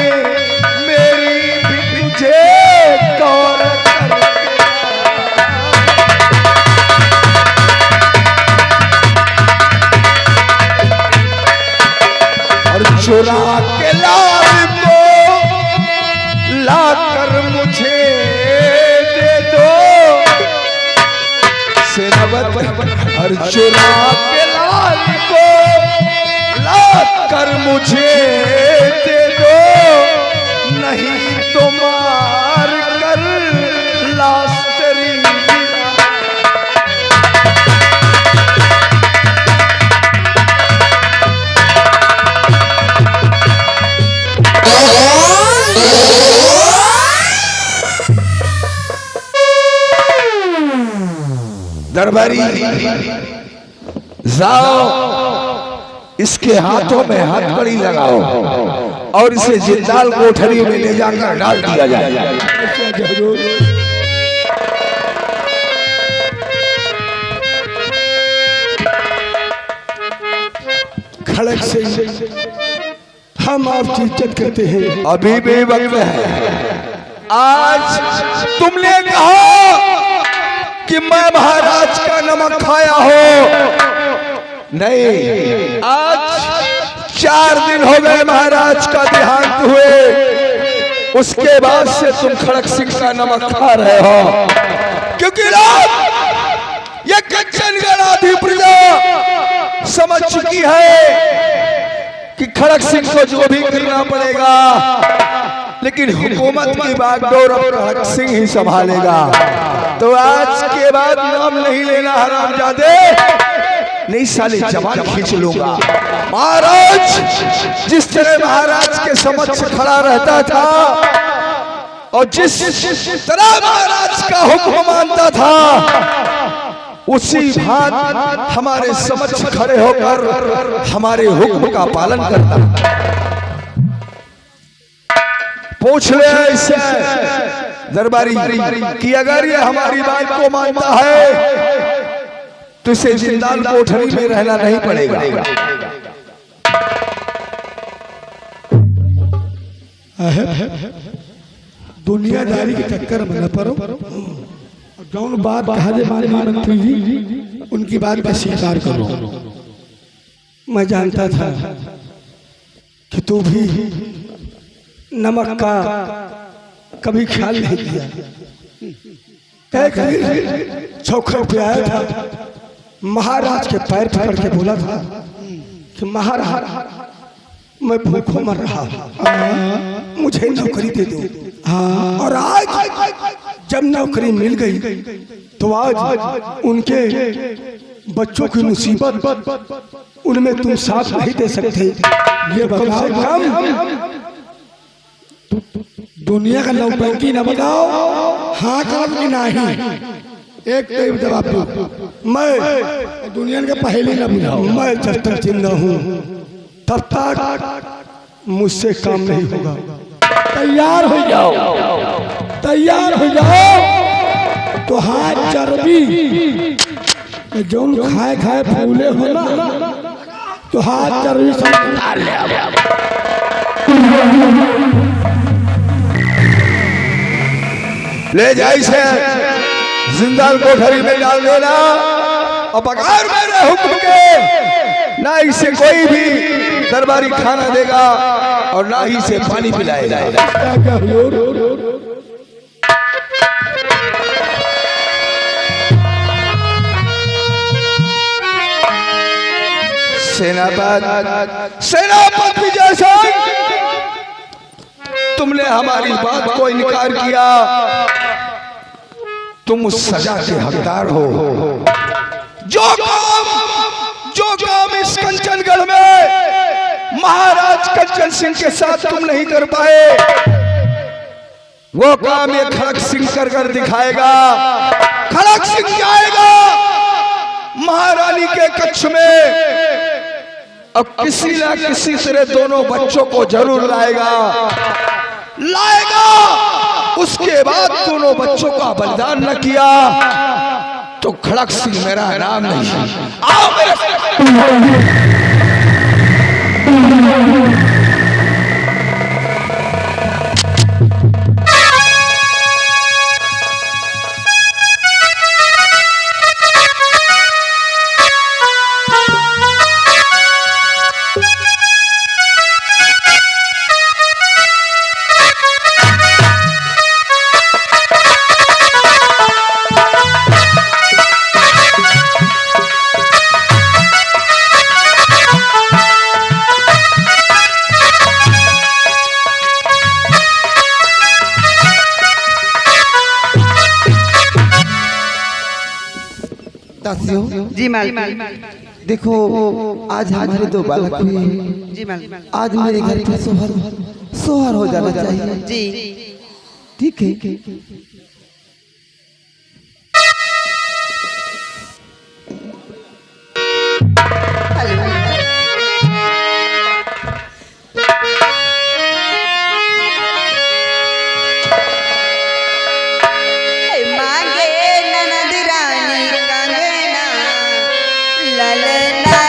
मेरी भी तुझे गौर करके, और चुरा के लाल को लाकर मुझे दे दो सेनापति। और चुरा के लाल को लाकर मुझे दे दो, नहीं तो मार कर लाश तेरी दरबारी। जाओ, इसके हाथों में हथकड़ी लगाओ और इसे जिंदाल कोठरी में ले जाकर डाल दिया जाए। खड़क से हम आपकी इज्जत करते हैं। अभी भी वक्त है, आज तुमने कहा कि मैं महाराज का नमक खाया हो, नहीं, आज 4 दिन हो गए महाराज का देहांत हुए, उसके बाद से तुम खड़क सिंह का नमक खा रहे हो, क्योंकि लोग ये कंचनगढ़ आधी प्रजा समझ चुकी है कि खड़क सिंह को जो भी करना पड़ेगा, लेकिन हुकूमत की बागडोर अब खड़क सिंह ही संभालेगा। तो आज के बाद नाम नहीं लेना हरामजादे, नहीं साले जवान खींच लूंगा। महाराज जिस तरह महाराज के समक्ष खड़ा रहता था और जिस तरह महाराज का हुक्म मानता था, उसी भांति हमारे समक्ष खड़े होकर हमारे हुक्म का पालन करता। पूछ ले इससे दरबारी कि अगर ये हमारी बात को मानता है तो इसे जिंदाल कोठरी में रहना नहीं पड़ेगा। दुनियादारी के चक्कर में न पड़ो, जौन बात कहा दे मंत्री जी उनकी बात का स्वीकार करो। मैं जानता था कि तू भी नमक का कभी ख्याल नहीं किया। चौखट पे आया था, महाराज के पैर पकड़ के बोला था कि महाराज मैं भूखों मर रहा हूं, मुझे नौकरी दे दो। और आज जब नौकरी मिल गई तो आज उनके बच्चों की मुसीबत उनमें तुम साथ नहीं दे सकते। ये बताओ, दुनिया का नौटंकी न बताओ, हाँ काम की नहीं। एक जवाब दो, मैं दुनिया के पहले न बुझाओ। मैं जब तक जिंदा हूँ तब तक मुझसे काम नहीं होगा। तैयार हो जाओ, तैयार हो जाओ। तो हाथ चर्बी जो खाए खाए फूले हो ना, तो हाथ चर्बी ले जाए से जिंदाल कोठरी में डाल देना, और बगैर मेरे हुक्म के ना इसे कोई भी दरबारी खाना देगा और ना ही इसे पानी पिलाएगा। सेनापति विजय सिंह, तुमने हमारी बात को इनकार किया, तुम उस सजा के हकदार हो। जो काम इस कंचनगढ़ में महाराज कंचन सिंह के साथ तुम नहीं कर पाए, वो काम ये खड़क सिंह कर दिखाएगा। खड़क सिंह जाएगा महारानी के कक्ष में, अब किसी ना किसी तरह दोनों बच्चों को जरूर लाएगा। उसके बाद दोनों बच्चों का बलिदान न किया तो खड़क सिंह मेरा नाम नहीं। आओ मेरे जी मालिक, देखो आज हमारे 2 बालक हुए हैं। जी मालिक, आज मेरे घर पे सोहर हो जाना चाहिए। जी ठीक है। ललना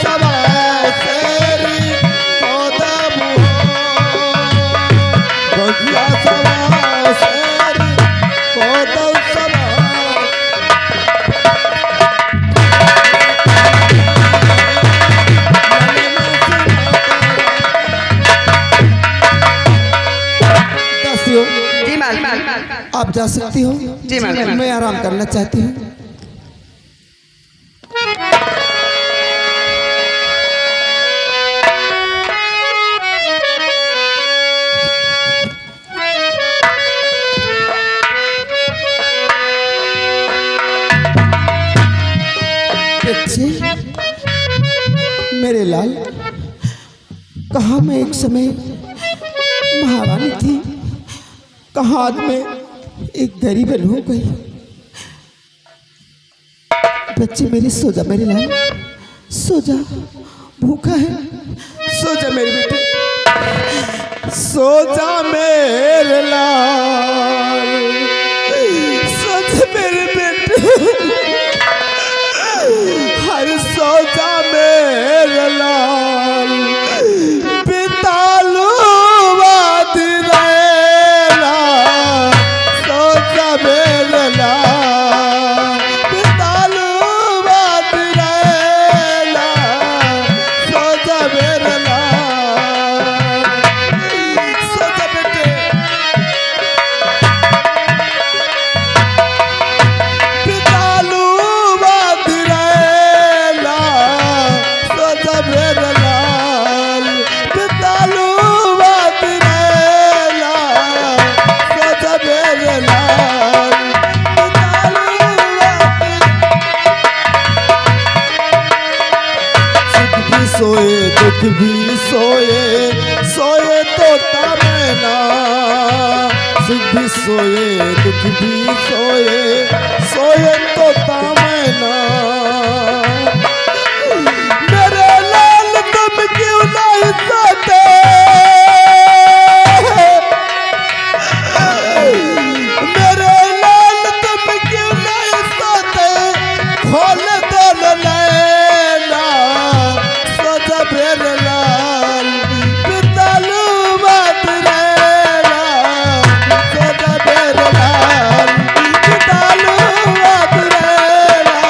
सवा शेरी कोदबू गोगिया सवा शेरी कोदब सवा दासियों, जी मालिक। आप जा सकती हो। जी मालिक। मैं आराम करना चाहती हूँ। बच्चे, मेरे लाल, कहा मैं एक समय महारानी थी, कहा आज मैं एक गरीब हो गई। बच्चे मेरे सो जा, मेरे लाल सो जा, भूखा है, सो जा मेरे बेटे, सो जा मेरे लाल, सो जा मेरे बेटे, हर सो जा मेरे लाल, बितालू बात रहेला, सो जा मेरे लाल, बितालू बात रहेला, सो जा मेरे लाल, सो जा बेटे, बितालू बात रहेला, सो जा मेरे लाल, बितालू बात रहेला, सो जा मेरे लाल, बितालू बात। सुख भी सोए दुख भी सोए, सोए तोता मैना, सुख भी सोए दुख भी सोए, सोए तोता मैना। मेरे लाल तुम क्यों नहीं सोते, मेरे लाल तुम क्यों नहीं सोते, खोल दो नैना, सो जा मेरे लाल, बितालू बात रहेला, सो जा मेरे लाल, बितालू बात रहेला,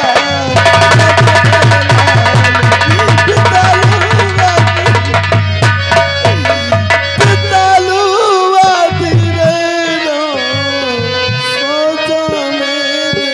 बितालू बात रहेला, सो जा मेरे।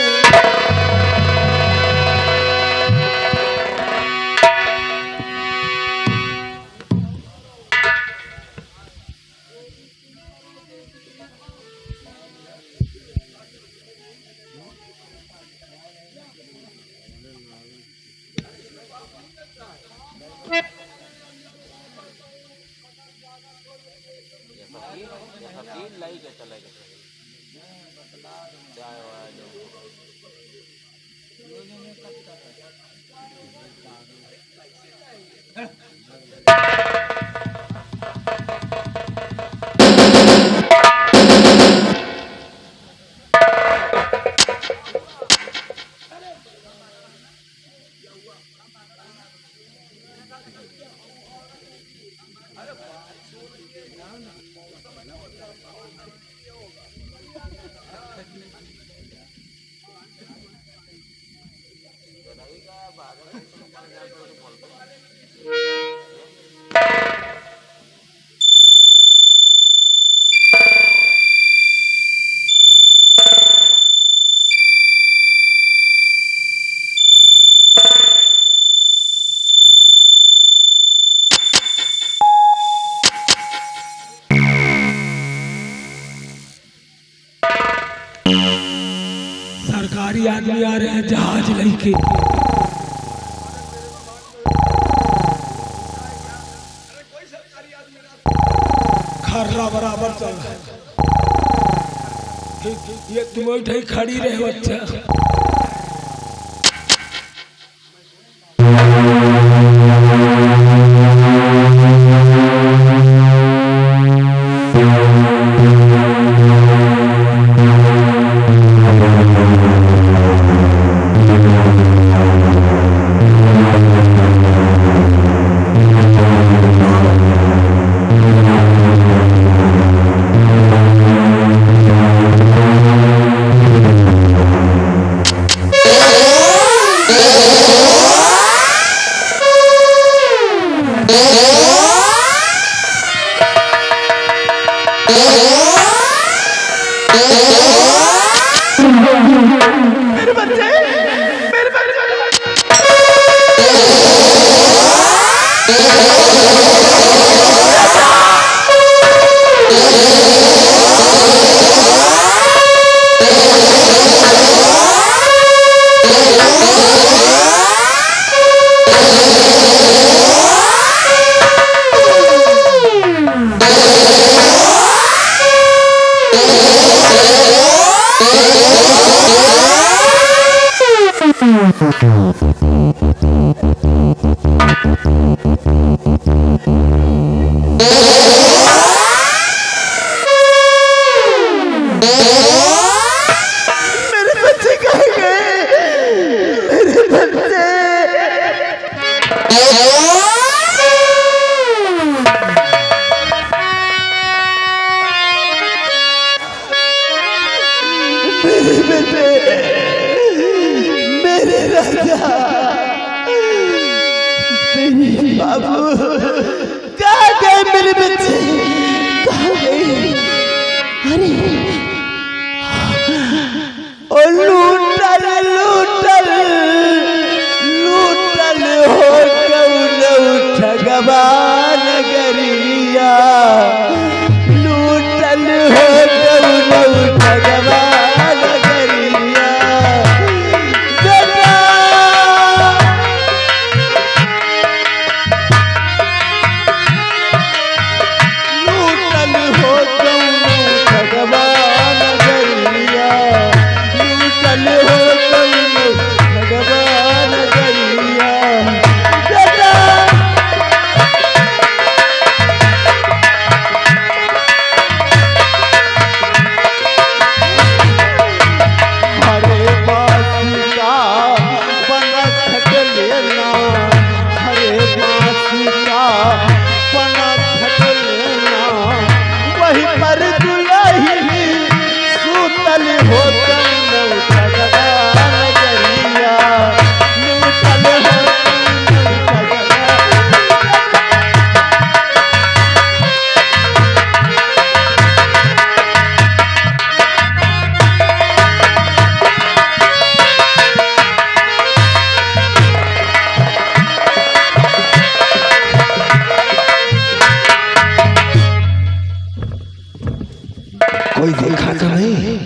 सरकारी आदमी आ रहे हैं जहाज लेके। खर्रा बराबर चल रहा है। ये तुम उठे खड़ी रहे बच्चा। कोई देखा तो नहीं?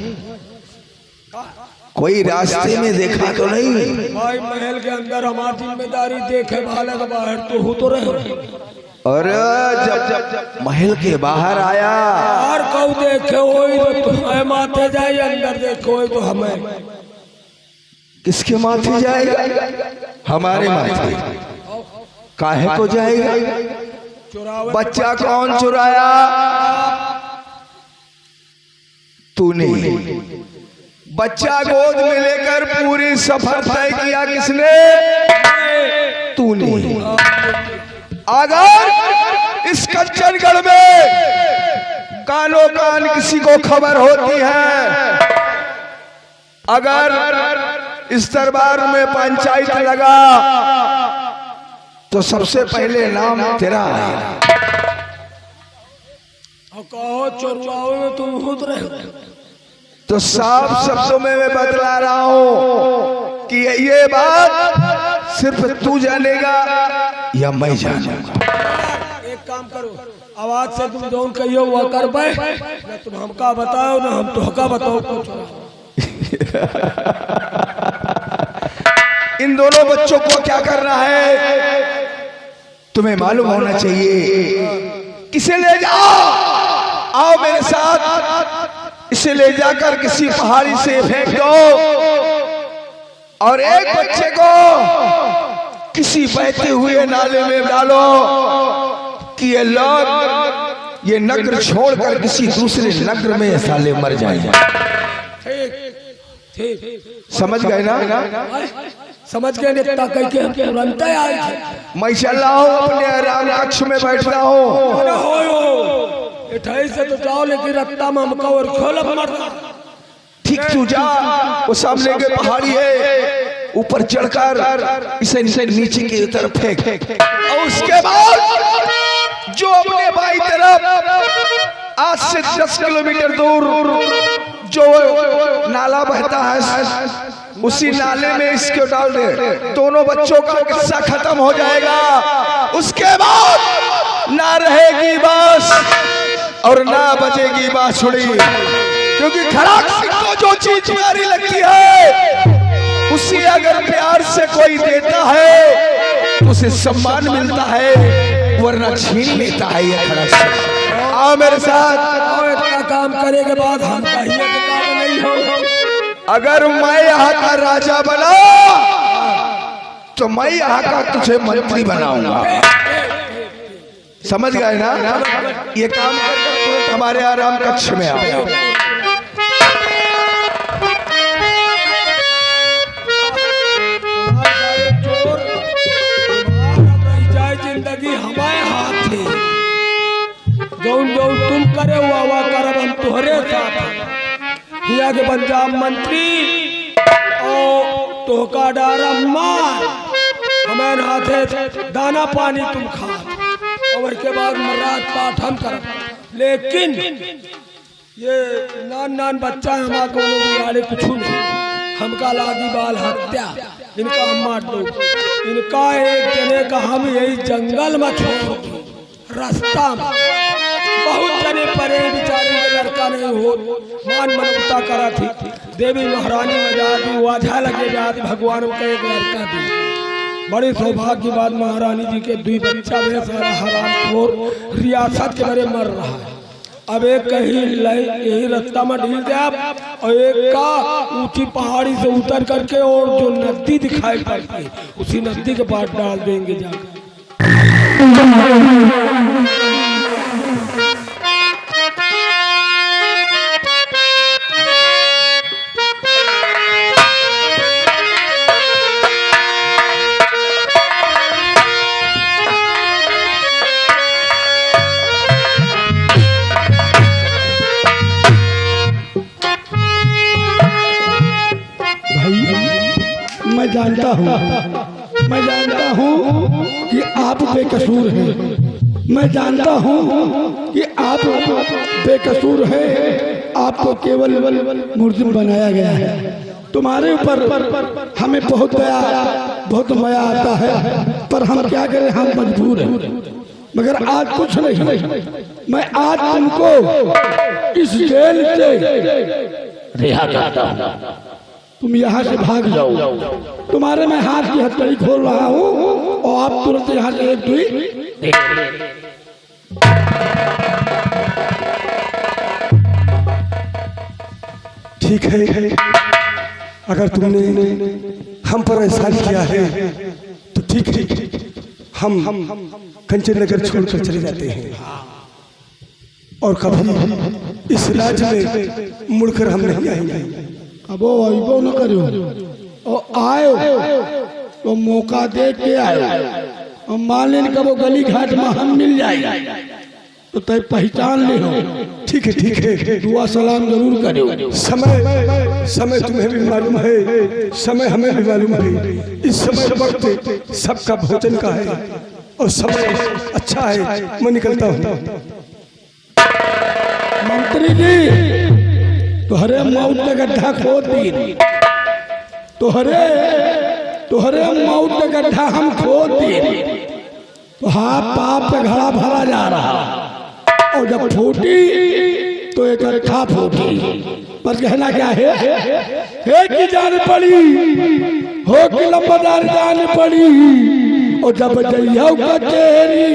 कोई रास्ते में देखा तो नहीं? भाई महल के अंदर हमारी जिम्मेदारी देखे भाले के बाहर तो हो तो रहे। और जब महल के बाहर आया और कऊ देखे वही तो तुम्हें माथे जाए, अंदर देखो वही तो हमें। किसके माथे जाएगा? हमारे माथे। काहे को जाएगा? बच्चा कौन चुराया? तूने। बच्चा गोद में लेकर पूरी सफर तय किया किसने? तूने। अगर इस कंचनगढ़ में कानो कान किसी को खबर होती है, अगर इस दरबार में पंचायत लगा तो सबसे पहले नाम तेरा आएगा। कहो चोरवाओ में तुम खुद रहे। तो साफ शब्दों में मैं बतला रहा हूं कि ये बात सिर्फ तू जानेगा या मैं जानूंगा। एक काम करो, आवाज से तुम दोनों कहियो वो कर पाए, ना तुम हमका बताओ ना हम तो हका बताओ। इन दोनों बच्चों को क्या करना है तुम्हें मालूम होना चाहिए। किसे ले जाओ, आओ मेरे साथ, इसे ले जाकर किसी पहाड़ी से फेंक दो और एक बच्चे को किसी बहते हुए नाले में डालो कि ये लोग ये नगर छोड़कर किसी दूसरे नगर में साले मर जाएंगे। समझ गए ना? समझ गए नेता कह के हम तुरंत आए थे। मैं चल रहा हूँ, अपने आराम कक्ष में बैठ रहा हूँ। से तो जाओ, लेकिन रत्ता में हमका और खोल मरना। ठीक तू जा, वो सामने के पहाड़ी है, ऊपर चढ़कर इसे नीचे की तरफ फेंक, और उसके बाद जो अपने बाई तरफ आज से 10 किलोमीटर दूर जो नाला बहता है, उसी नाले में इसको डाल दे, दोनों बच्चों का किस्सा खत्म हो जाएगा। उसके बाद ना रहेगी बांस और ना बजेगी बांसुरी, क्योंकि खड़ाक सिंह को जो चीज प्यारी लगती है उसी अगर प्यार से कोई देता है तो उसे सम्मान मिलता है, वरना छीन लेता है ये खड़ाक सिंह। आओ मेरे साथ। इतना काम करे के बाद हम कहिए कि काम नहीं हो। अगर मैं यहाँ का राजा बना तो मैं यहाँ का तुझे मंत्री बनाऊंगा, समझ गए ना? ये काम कर हमारे आराम कक्ष में आओ। जिंदगी हमारे हाथ है, जो तुम करे हुआ करब हम तुहरे साथ। यहाँ के पंजाब मंत्री और तोहका डारा मार, हमारे हाथे दाना पानी तुम खा, और के बाद मर्याद पाठ हम कर। लेकिन ये नान बच्चा है, हमारा कोनो बिगाड़े कुछ नहीं, हमका लागी बाल हत्या, इनका हम मार दो, इनका एक जने का हम यही जंगल में छोड़ रास्ता में। बहुत जने परे बेचारे के लड़का नहीं हो, मान मनौता करा थी, देवी महारानी में जाती वाझा लगे जाती, भगवान का एक लड़का दी। बड़े सौभाग्य की बात, महारानी जी के 2 बच्चा हरामखोर रियासत के बड़े मर रहा है। अब एक कहीं यही रास्ता में ढील दे आप, और एक का ऊंची पहाड़ी से उतर करके और जो नदी दिखाई पड़ती है उसी नदी के पास डाल देंगे जाकर। मैं जानता हूँ कि आप बेकसूर हैं, मैं जानता हूँ कि आप बेकसूर हैं, आपको केवल मुर्जिम बनाया गया है। तुम्हारे ऊपर हमें बहुत दया आता है, पर हम क्या करें, हम मजबूर हैं। मगर आज कुछ नहीं, मैं आज तुमको इस जेल से रिहा करता हूँ, तुम यहाँ से भाग जाओ। तुम्हारे मैं हाथ की हथकड़ी खोल रहा हूँ और आप तुरंत यहाँ से एक दुई। ठीक है, अगर तुमने हम पर एहसान किया है तो ठीक है, हम कंचन नगर छोड़कर चले जाते हैं और कभी इस राज्य में मुड़कर हम नहीं आएंगे। अब वो न करो, और आयो तो मौका दे के आयो, और मान लेने का वो गली घाट में हम मिल जाए तो तय पहचान ले हो। ठीक है, दुआ सलाम जरूर करो। समय तुम्हें भी मालूम है, समय हमें भी मालूम है। इस समय वक्त सबका भोजन का है और समय अच्छा है, मैं निकलता हूँ। मंत्री जी, तुहरे मौत का गड्ढा खोद दी, तुहरे मौत का गड्ढा हम खोद दी, तो हाँ पाप का घड़ा भरा जा रहा, और जब फूटी तो इकट्ठा फूटी। पर कहना क्या है, की जान पड़ी हो कि लंबादार जान पड़ी, और जब जइयो कचेरी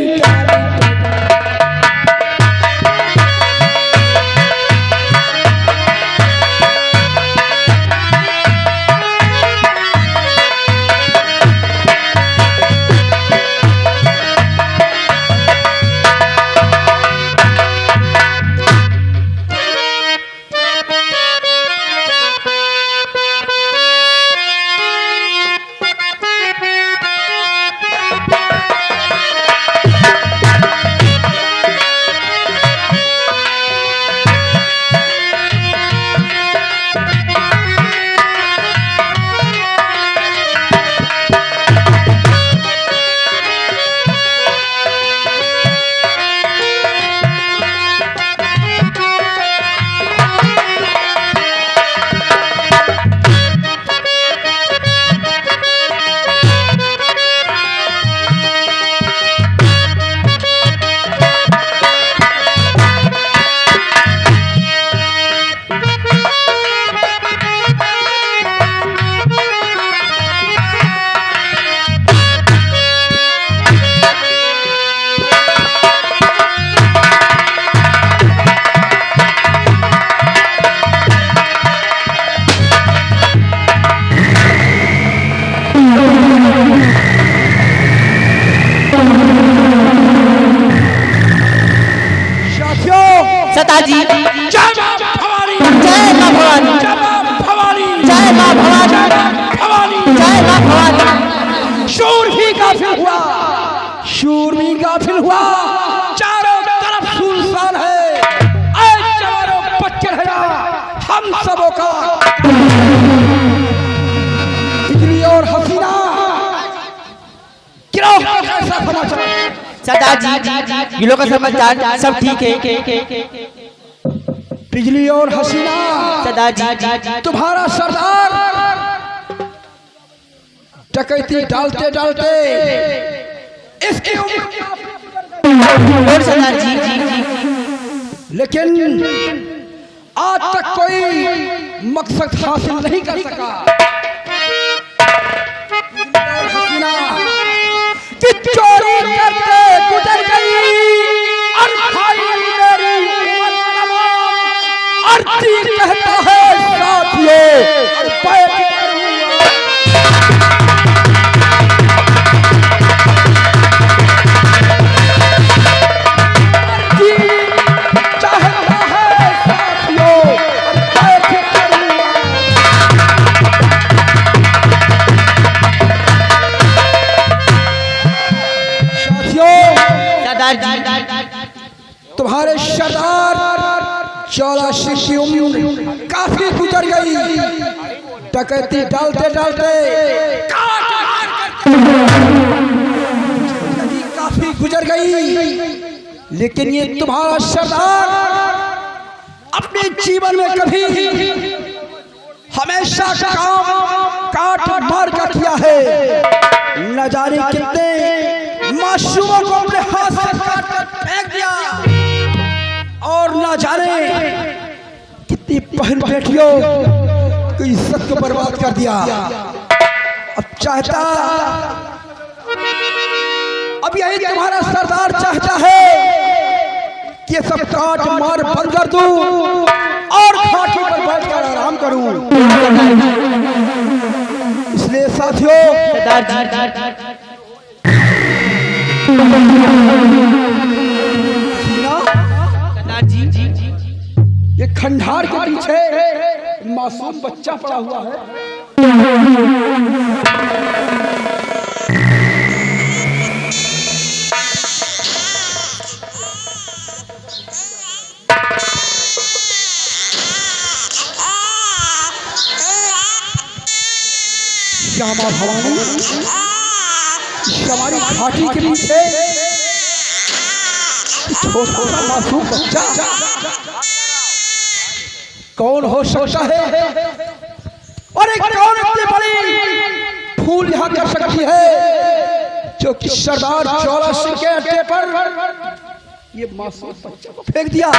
सदाजी जय मां भवानी, जय मां भवानी, जय मां भवानी, जय मां भवानी, भवानी, जय मां भवानी। शूर भी गाफिल हुआ, शूर भी गाफिल हुआ, चारों तरफ सुनसान है। ऐ जवानों बच्चे रहना, हम सबों का बिजली और हसीना गिरोह का कैसा समाचार? सदाजी गिलों का समाचार सब ठीक है। बिजली और हसीना सदाजी तुम्हारा सरदार डकैती डालते डालते इसकी और सदाजी लेकिन आज तक कोई मकसद हासिल नहीं कर सका। और हसीना कि चोरी करते गुजर गई और भाई मेरी उम्र तमाम आरती कहता है साथियों और बैठ तुम्हारे सरदार चौला सिंह की उम्र काफी गुजर गई। डकैती डालते डालते काफी गुजर गई, लेकिन ये तुम्हारा सरदार अपने जीवन में कभी हमेशा काम काट मार का किया है। न जाने कितने मासूमों को अपने हाथ से काट कर फेंक दिया और न जाने कितनी बहन बेटियों की इज्जत को बर्बाद कर दिया। अब चाहता, अब यही तुम्हारा सरदार चाहता है कि ये सब काट मार बंद कर दूं और घाटी पर बैठकर आराम करूं। इसलिए साथियों ये खंडार के पीछे मासूम बच्चा पड़ा हुआ है। श्यामा भवानी हमारी घाटी के पीछे छोटा सा मासूम बच्चा कौन हो सकता है? और एक कौन इतनी बड़ी फूल यहाँ कर सकती है जो कि सरदार चौला सिंह के अड्डे पर ये मासूम बच्चे को फेंक दिया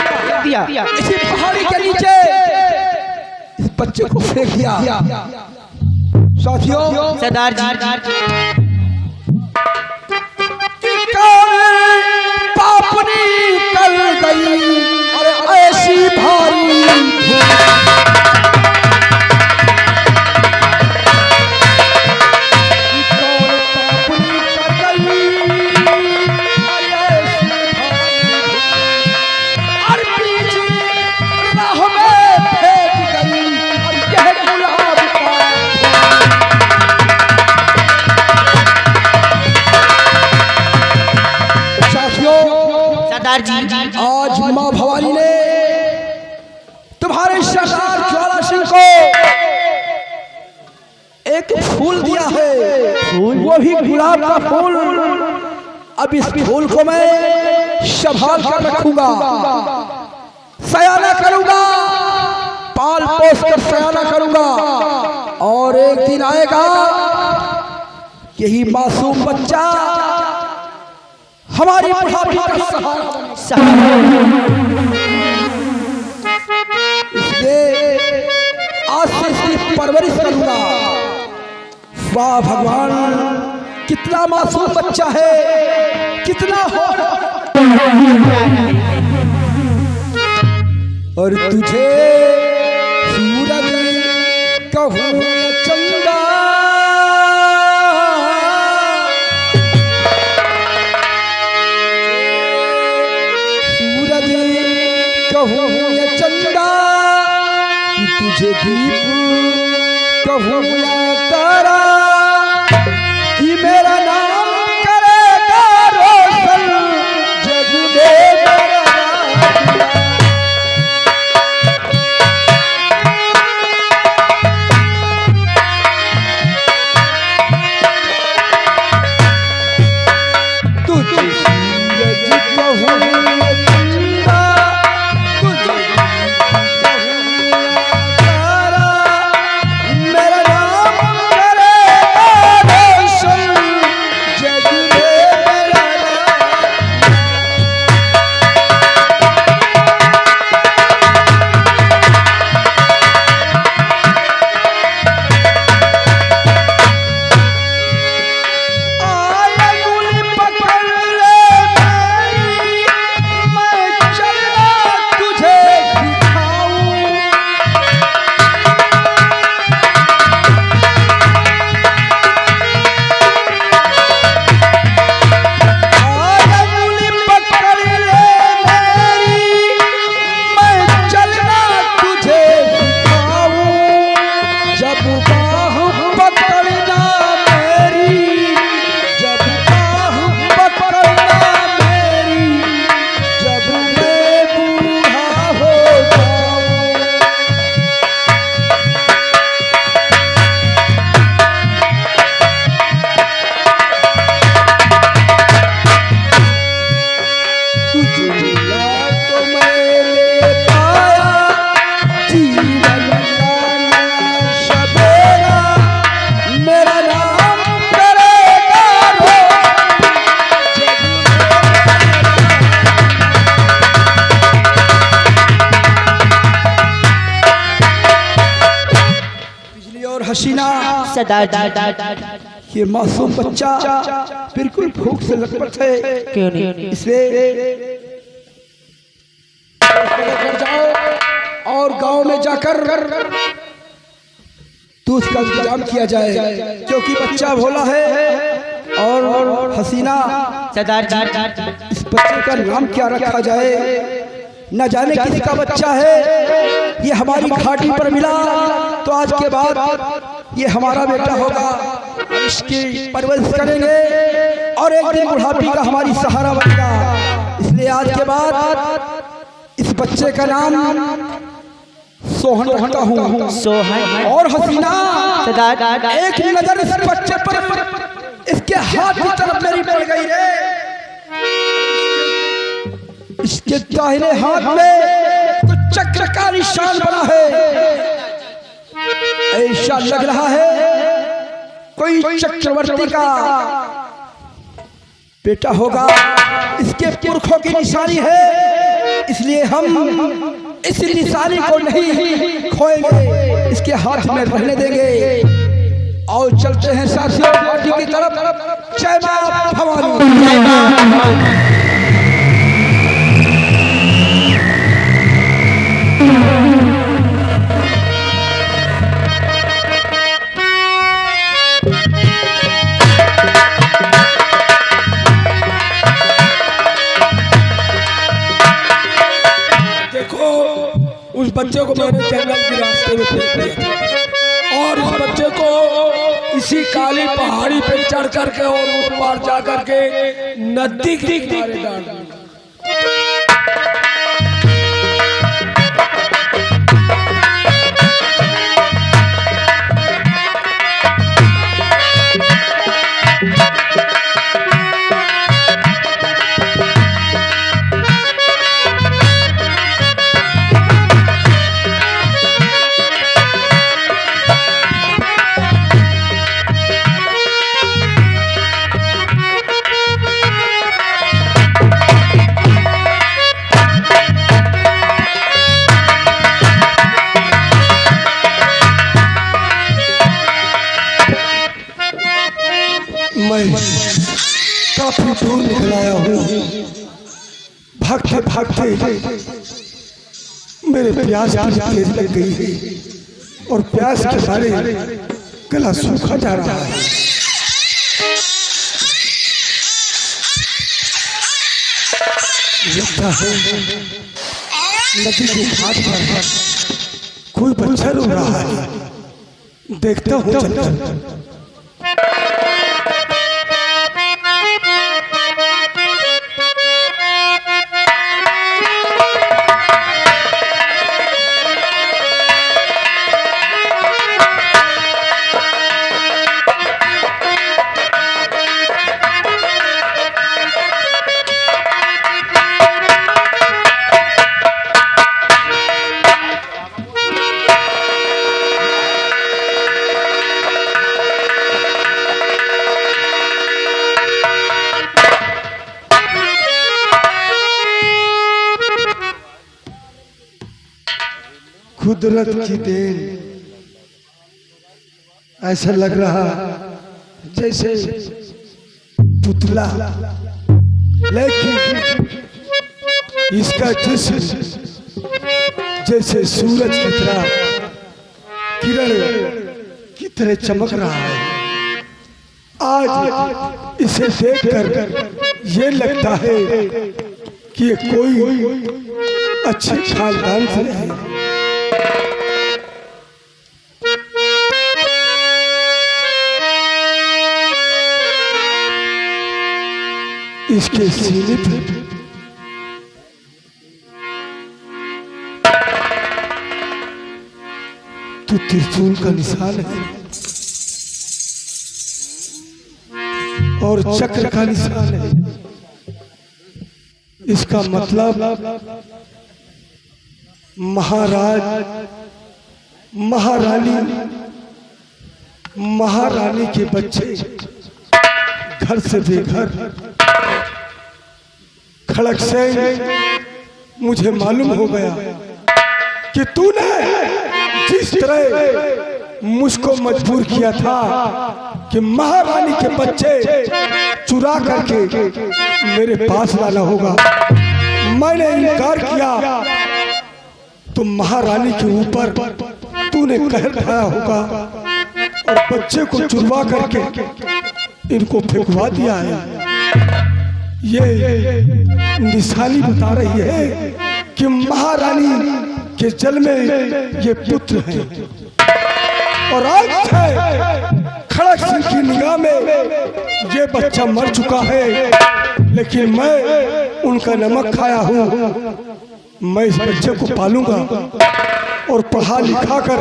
इसी पहाड़ी के नीचे इस बच्चे को फेंक दिया। साथियों सरदार पापनी कर गई और ऐसी भारी आज मां भवानी ने तुम्हारे सरदार ज्वाला सिंह को एक फूल दिया है, वो भी गुलाब का फूल। अब इस फूल को मैं संभाल कर रखूंगा, सयाना करूंगा, पाल पोस कर सयाना करूंगा और एक दिन आएगा यही मासूम बच्चा हमारी बुढ़ापी का सहारा। इसलिए आज से इसकी परवरिश करूंगा। वाह भगवान, कितना मासूम बच्चा है, कितना हो। और तुझे सूरज कहूँ चंदा कहूँ ये चंदा कि तुझे दीप कहूँ या तारा कि मेरा नाम करेगा रोशन जग में मेरा नाम। तुझे सूरज कहूँ ये चंदा तुझे मेरा नाम करेगा रोशन जग में मेरा आया गुली पकड़ ले मेरी मैं चलना तुझे सिखाऊं। आया गुली पकड़ ले मेरी मैं चलना तुझे सिखाऊं। जब बाह पकड़ना मेरी जब बाह पकड़ना मेरी जब मैं बूढ़ा हो जाऊं। तुझे मिला तो मैं ले पाया जीवन का नया सवेरा मेरा नाम करेगा रोशन जग में। बिजली और हसीना सरदार जी ये मासूम बच्चा बिल्कुल भूख से लथपथ है। क्यों नहीं? इसलिए घर जाओ और गांव में जाकर दूध का इंतजाम किया जाए क्योंकि बच्चा भोला है। और हसीना सरदार जी इस बच्चे का नाम क्या रखा जाए न जाने किसका बच्चा है। ये हमारी घाटी पर मिला तो आज के बाद ये हमारा बेटा होगा। हम इसकी परवरिश करेंगे और एक दिन बुढ़ापी का हमारी सहारा बनेगा। इसलिए आज के बाद इस बच्चे का नाम सोहन रखता हूँ। सोहन और हसीना सरदार एक नजर इस बच्चे पर इसके हाथ की तरफ मेरी पड़ गई रे। इसके दाहिने हाथ में तो चक्र का निशान बना है। ऐसा लग रहा है कोई चक्रवर्ती का बेटा होगा। इसके पुरखों की निशानी है इसलिए हम इस निशानी को नहीं खोएंगे, इसके हाथ में रहने देंगे। और चलते हैं साथियों पार्टी की तरफ। जय मां भवानी। देखो उस बच्चे को मैंने जंगल के रास्ते में फेंक दिया था और उस बच्चे को इसी काली पहाड़ी पे चढ़ करके और उस पार जा करके नदी के किनारे डाल दिया। मैं काफी दूर निकल आया हूँ। भागते भागते मेरे प्यास की तेज लग गई है और प्यास के मारे गला सूखा जा रहा है। लगता है नदी के घाट पर कोई बच्चा रो रहा है, देखता हूँ चलकर। कुदरत की देन, ऐसा लग रहा जैसे पुतला, लेकिन इसका जिस्म जैसे सूरज की तरह किरण की तरह चमक रहा है। आज इसे देखकर ये लगता है कि ये कोई अच्छे खानदान से है। इसके सीने पर तो त्रिशूल का निशान है और चक्र का निशान है। इसका मतलब महाराज, महारानी, महारानी के बच्चे घर से बेघर। खड़क सिंह, मुझे मालूम हो गया कि तूने जिस तरह मुझको मजबूर किया था कि महारानी के बच्चे चुरा करके मेरे पास लाना होगा, मैंने इनकार किया तो महारानी के ऊपर तूने कहर ढाया होगा और बच्चे को चुरवा करके इनको फेंकवा दिया है। ये निशानी बता रही है कि महारानी के जल में ये पुत्र हैं और आज खड़क सिंह की निगाह में ये बच्चा मर चुका है, लेकिन मैं उनका नमक खाया हूँ। मैं इस बच्चे को पालूंगा और पढ़ा लिखा कर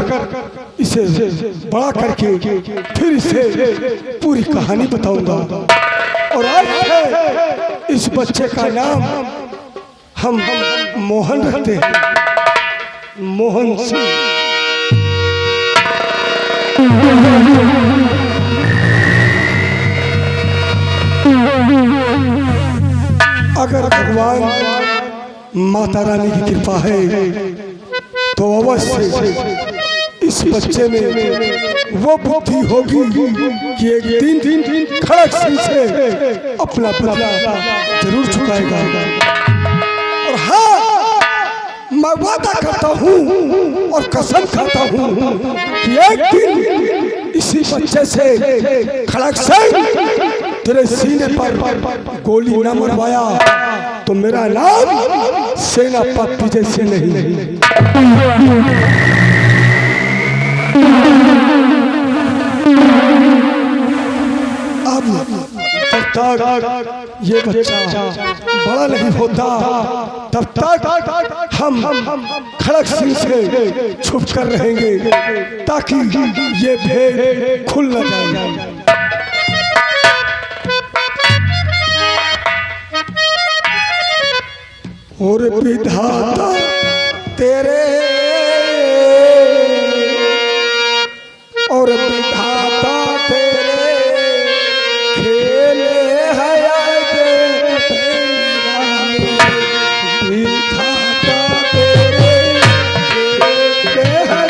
इसे बड़ा करके फिर इसे पूरी कहानी बताऊंगा। और आज इस बच्चे का नाम हम मोहन रखते हैं, मोहन सिंह। अगर भगवान माता रानी की कृपा है तो अवश्य इस बच्चे में वो बुद्धि होगी कि एक दिन खड़क सिंह से अपना बदला जरूर चुकाएगा। और हाँ, मैं वादा करता हूँ और कसम खाता हूँ कि एक दिन इसी बच्चे से खड़क सिंह तेरे सीने पर गोली न मरवाया तो मेरा नाम सेनापति जैसे नहीं। अब जब तक ये बच्चा बड़ा नहीं होता तब तक हम खड़क सिंह से छुप कर रहेंगे ताकि ये भेद खुल न जाए। और विधाता तेरे और विधाता तेरे खेले है विधाता तेरे खेले है।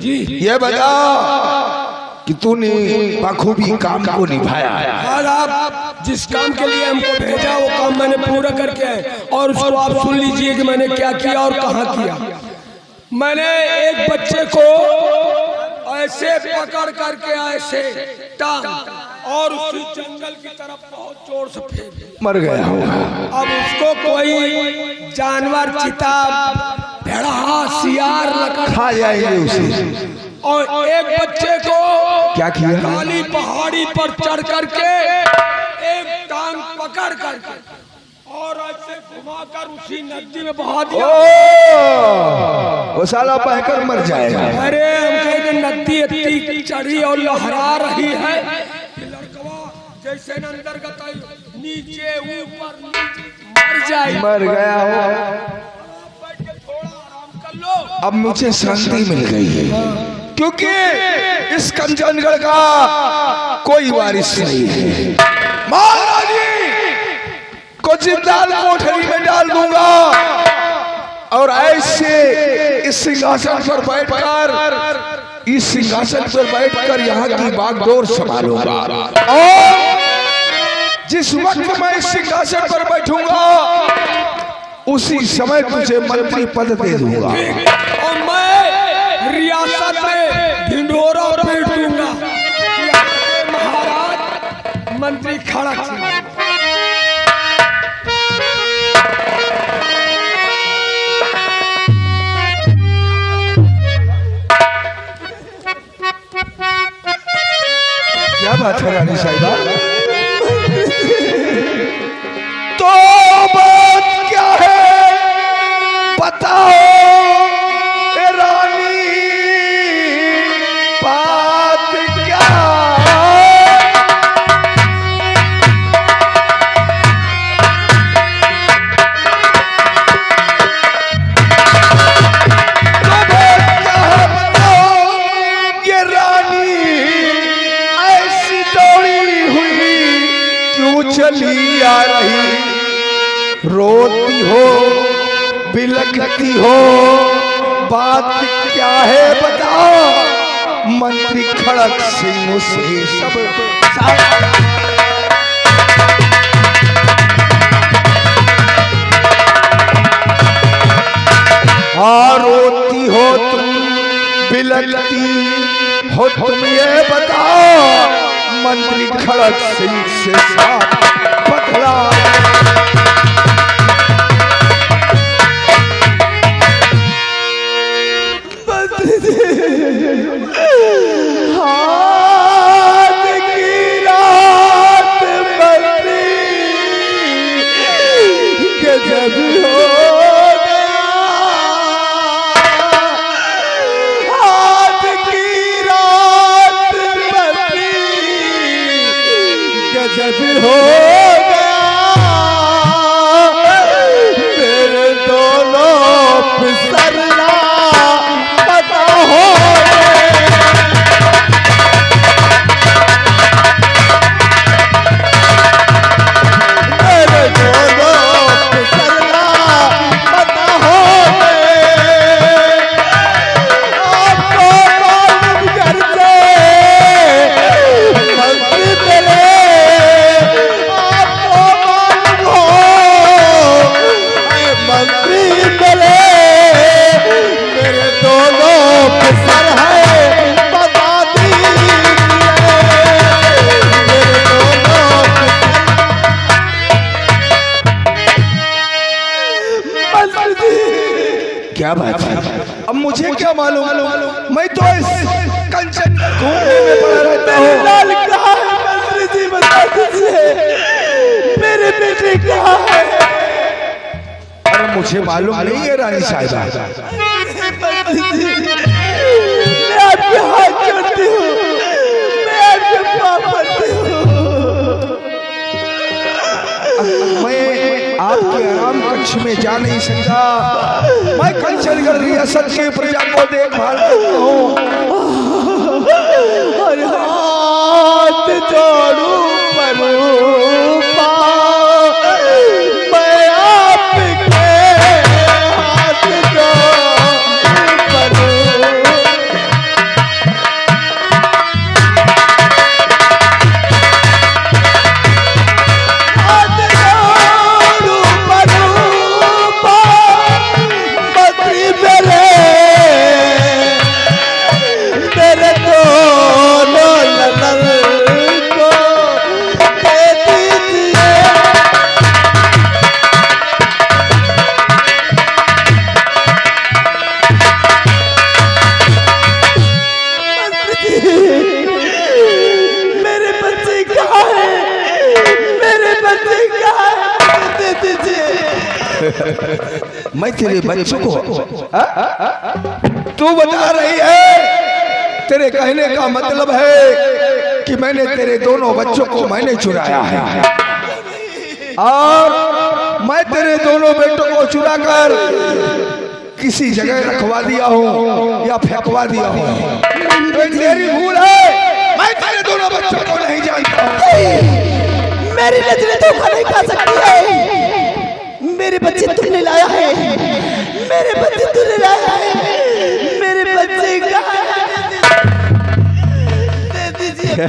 जी ये बता कि तूने बखूबी काम को निभाया। आज आप जिस काम के लिए हमको भेजा वो काम मैंने पूरा करके आए और उसको आप सुन लीजिए कि मैंने क्या किया और कहाँ किया। मैंने एक बच्चे को ऐसे पकड़ करके ऐसे टांग और उसी जंगल की तरफ बहुत जोर से फेंक मर गया होगा। अब उसको कोई जानवर चीता भेड़ा सियार लकड़ खा जाएंगे उसे। और एक बच्चे को क्या किया? काली पहाड़ी पर चढ़ करके एक टांग पकड़ करके और ऐसे घुमाकर उसी नदी में बहा दिया। वो साला बहकर मर जाएगा। अरे हम कहे नदी इतनी चढ़ी और लहरा रही है कि लड़कवा जैसे अंतर्गत नीचे ऊपर मर जाए। मर गया हो। थोड़ा आराम कर लो। अब मुझे शांति मिल गई है क्योंकि इस कंचनगढ़ का कोई वारिस नहीं है। महाराजी को जिंदाल कोठरी में डाल दूंगा और ऐसे इस सिंहासन पर बैठकर यहाँ की बागडोर संभालूंगा और जिस वक्त मैं इस सिंहासन पर बैठूंगा उसी समय तुझे मंत्री पद दे दूंगा और मैं रियासत में ढिंढोरा पीट दूंगा। महाराज मंत्री खड़क सिंह क्या बात है रानी साहिबा? तो बात क्या है बताओ ए रानी, बात क्या? तो बात क्या है बताओ ये रानी ऐसी दौड़ी हुई क्यों चली आ रही? रोती हो बिलखती हो, बात क्या है बताओ? मंत्री खड़क सिंह उसे सब हाँ रोती हो तुम बिलखती हो तुम ये बताओ? मंत्री खड़क सिंह से साथ पकड़ा जब हो गया मेरे दोनों फिसलना पता हो अवसर है बता क्या बात है? अब मुझे क्या मालूम, मैं तो इस कंचन घूमने में पड़ा रहता हूँ। लाल कहाँ है मंत्री जी, बता दीजिए मेरे बेटे कहाँ है? अरे मुझे मालूम नहीं है रानी साहिबा। मैं आपके हाथ जोड़ती हूँ, मैं आपके पाँव पड़ती हूँ। मैं आपके आराम कक्ष में जा नहीं सकता। मैं कंचनगढ़ रियासत के प्रजा को देखभाल करता हूँ। और हाथ जोड़ू मैं आपके हाथ मैं तेरे बच्चों को तू बता रही है, तेरे कहने का मतलब है कि मैंने तेरे दोनों बच्चों को मैंने चुराया है और मैं तेरे दोनों बेटों को चुरा कर किसी जगह रखवा दिया हूँ या फेंकवा दिया हूँ। तेरी भूल है, मैं तेरे दोनों बच्चों को नहीं जानता हूँ। मेरी नजरें धोखा नहीं खा सकती है। मेरे बच्चे तुमने लाया है, मेरे बच्चे तुमने लाया है, मेरे बच्चे कहाँ दे दीजिए।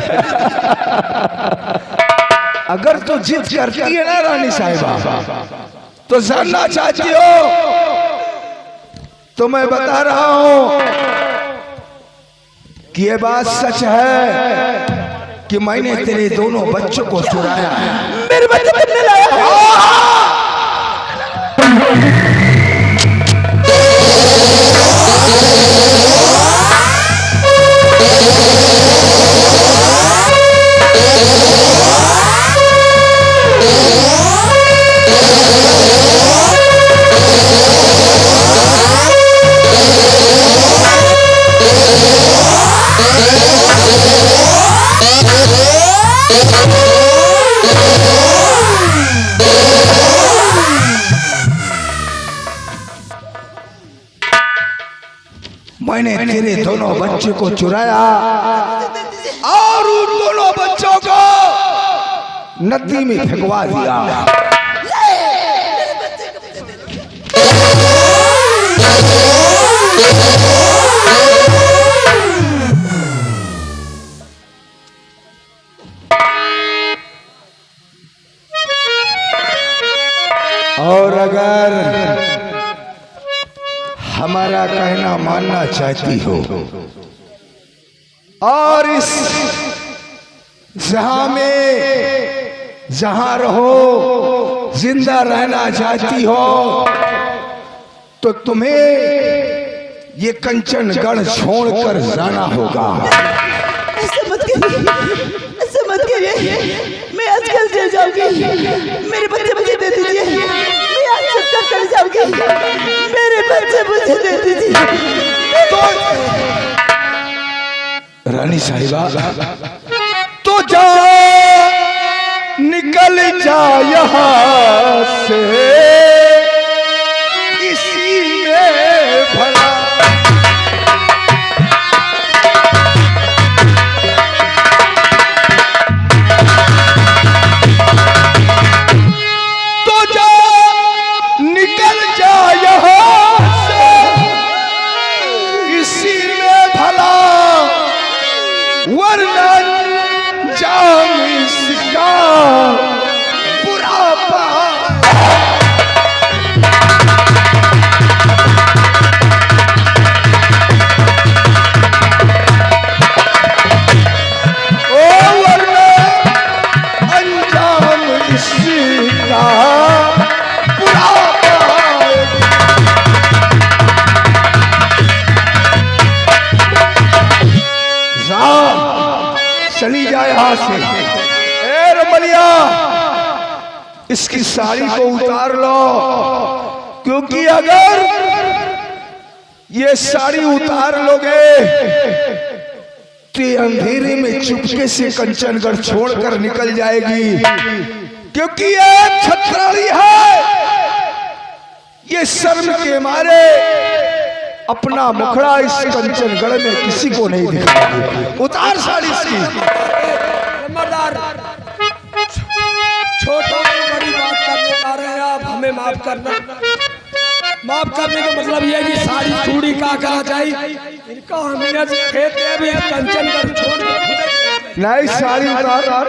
अगर तू जिद करती है ना रानी साहिबा, तो जानना चाहती हो तो मैं बता रहा हूं कि ये बात सच है कि मैंने तेरे दोनों बच्चों को चुराया है। मेरे बच्चे तुमने लाया है। मैंने तेरे दोनों बच्चों को चुराया और उन दोनों बच्चों को नदी में फेंकवा दिया। और अगर हमारा कहना मानना चाहती हो और इस जहां में जहां रहो जिंदा रहना चाहती हो तो तुम्हें ये कंचनगढ़ छोड़कर जाना होगा। ऐसा मत करिए, मैं आजकल चल जाऊंगी। मेरे बच्चे मुझे दे दीजिए, मैं आज सबका चल जाऊंगी। मेरे बच्चे मुझे दे दीजिए। तो रानी साहिबा तो जा, निकल जा यहाँ से, इसी में भला जा यहाँ से। ए रमलिया, इसकी साड़ी को उतार लो, क्योंकि अगर ये साड़ी उतार लोगे तो अंधेरे में चुपके से कंचनगढ़ छोड़कर निकल जाएगी, क्योंकि ये छत्राली है। ये शर्म के मारे अपना मुखड़ा इस कंचनगढ़ में किसी को नहीं दिखाएगी। उतार साड़ी इसकी। छोटा बड़ी बात करने जा रहे हैं आप, हमें माफ करना। माफ करने का मतलब यह है कि साड़ी चूड़ी का करना चाहिए। इनका हमें खेत है भी कंचनगढ़ छोड़ के नहीं, साड़ी उतार।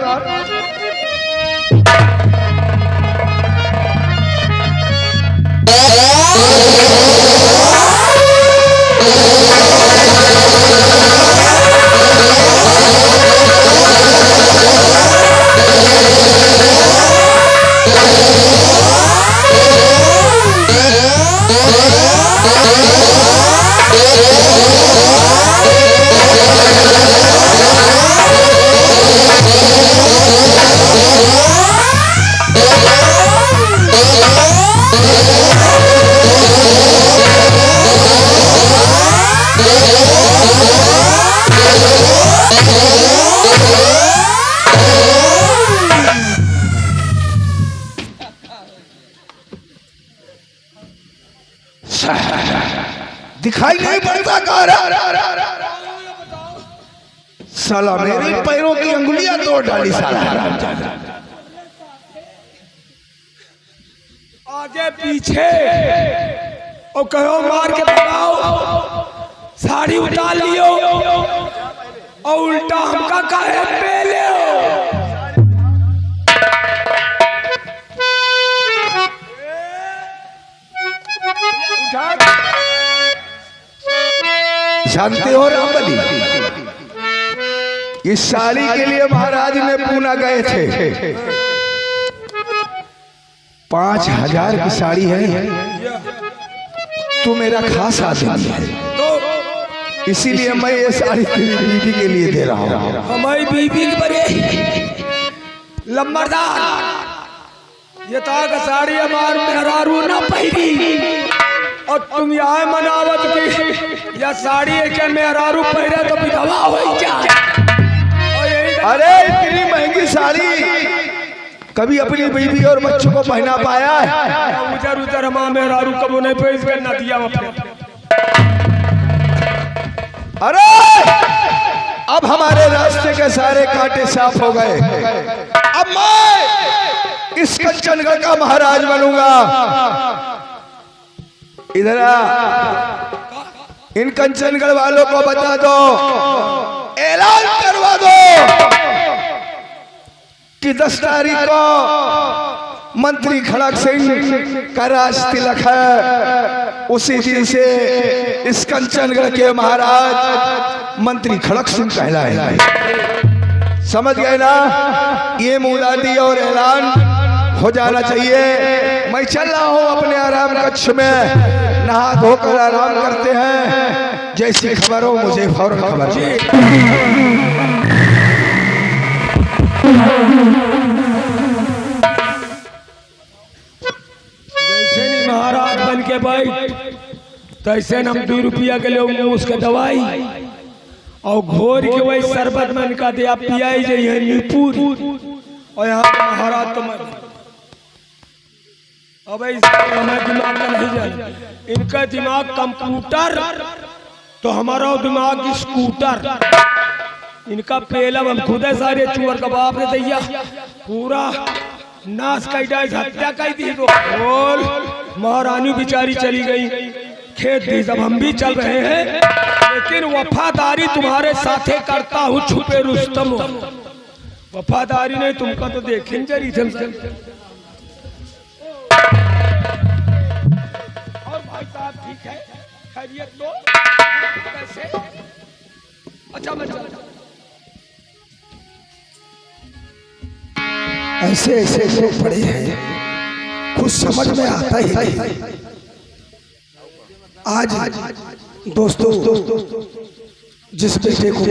दिखाई नहीं पड़ता कार, साला मेरे पैरों की अंगुलियां तोड़ डाली साला। आगे पीछे और कहो मार के भगाओ, साड़ी उतार लियो और उल्टा हमका काहे पेले हो। जानते हो रामबली, इस साड़ी के लिए महाराज ने पूना गए थे। 5000 की साड़ी है, तू मेरा खास आदमी है, इसीलिए मैं ये साड़ी तेरी बीवी के लिए दे रहा हूँ। हमारी बीबी के बड़े लंबरदार, ये ताक साड़ी हमार मेहरारू ना पहनी और तुम यहाँ मनावत की या साड़ी एक मेहरारू पहने तो विधवा हो जाए। अरे इतनी महंगी साड़ी कभी अपनी बीवी और बच्चों को पहना पाया है? उजर उजर हमारा मेहरारू कबो नहीं पेश करना दिया अपने। अरे अब हमारे रास्ते के सारे कांटे साफ हो गए। अब मैं इस कंचनगढ़ का महाराज बनूंगा। इधर इन कंचनगढ़ वालों को बता दो, ऐलान करवा दो कि 10 तारीख को मंत्री खड़क सिंह का राज तिलक है। उसी दिन से इस कंचनगढ़ के महाराज मंत्री खड़क सिंह कहलाएंगे। समझ गए ना? ये मुनादी और ऐलान हो जाना चाहिए। मैं चल रहा हूँ अपने आराम कक्ष में, नहा धोकर आराम करते हैं। जैसी खबर हो मुझे फौरन खबर दे। जैसे नहीं महाराज बन के बैठ, तैसे हम 2 रुपया के लिए उसके दवाई और घोर के वही शरबत में इनका दिया पियाई जाइए नीपुर। और यहाँ महाराज तो मैं अब हमारे दिमाग में नहीं जाए, इनका दिमाग कंप्यूटर तो हमारा दिमाग स्कूटर। इनका पेलम हम खुद है सारे चूर का बाप ने दैया पूरा नाश कर हत्या कर दी। तो और महारानी बेचारी चली गई खेत दी, जब हम भी चल रहे हैं, लेकिन वफादारी तुम्हारे साथे करता हूँ छुपे रुस्तम। वफादारी नहीं तुमका तो देखें जरी थे। और भाई साहब ठीक है, खैरियत तो कैसे? अच्छा मैं चल ऐसे ऐसे लोग पड़े हैं, कुछ समझ में आता ही नहीं। आज दोस्तों जिस बेटे को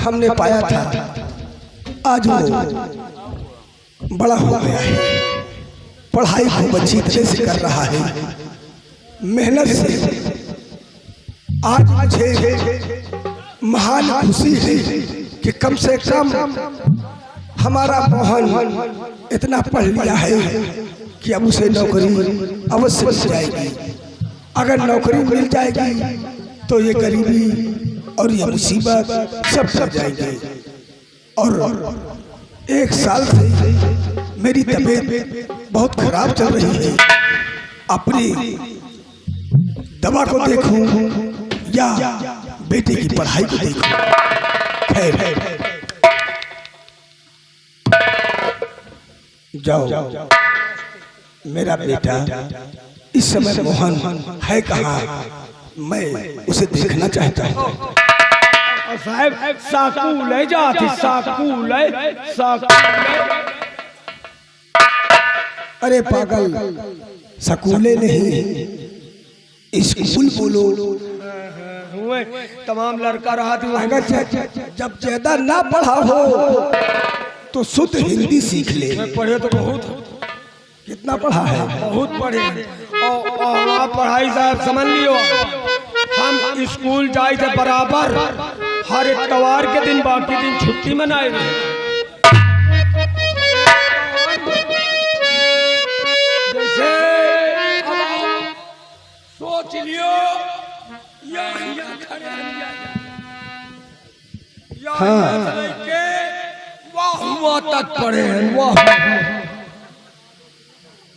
हमने पाया था आज वो बड़ा हो गया है, पढ़ाई खूब अच्छी तरह से कर रहा है, मेहनत से। आज मुझे महान खुशी है कि कम से कम हमारा मोहन इतना पढ़ लिया है कि अब उसे नौकरी अवश्य मिल जाएगी। अगर नौकरी मिल जाएगी तो ये गरीबी और ये मुसीबत सब चल जाएंगे। और 1 साल से मेरी तबीयत बहुत खराब चल रही है, अपनी दवा को देखूं या बेटे की पढ़ाई को देखूं। खैर जाओ, मेरा बेटा इस समय मोहन है कहाँ, मैं उसे देखना चाहता हूँ। साहब साकूल है जाती, साकूल है, साकूल है। अरे पागल, स्कूले नहीं स्कूल बोलो। तमाम लड़का रहा थी। अगर जब ज्यादा ना पढ़ा हो तो शुद्ध हिंदी सीख ले। पढ़े तो बहुत, कितना पढ़ा है? बहुत पढ़े। और आप पढ़ाई साहब समझ लियो, हम स्कूल जाए थे बराबर, हर इतवार के दिन, बाकी दिन छुट्टी मनाए गए। जैसे सोच लियो यहाँ खड़े हाँ। वाह तक पढ़े हैं, वाह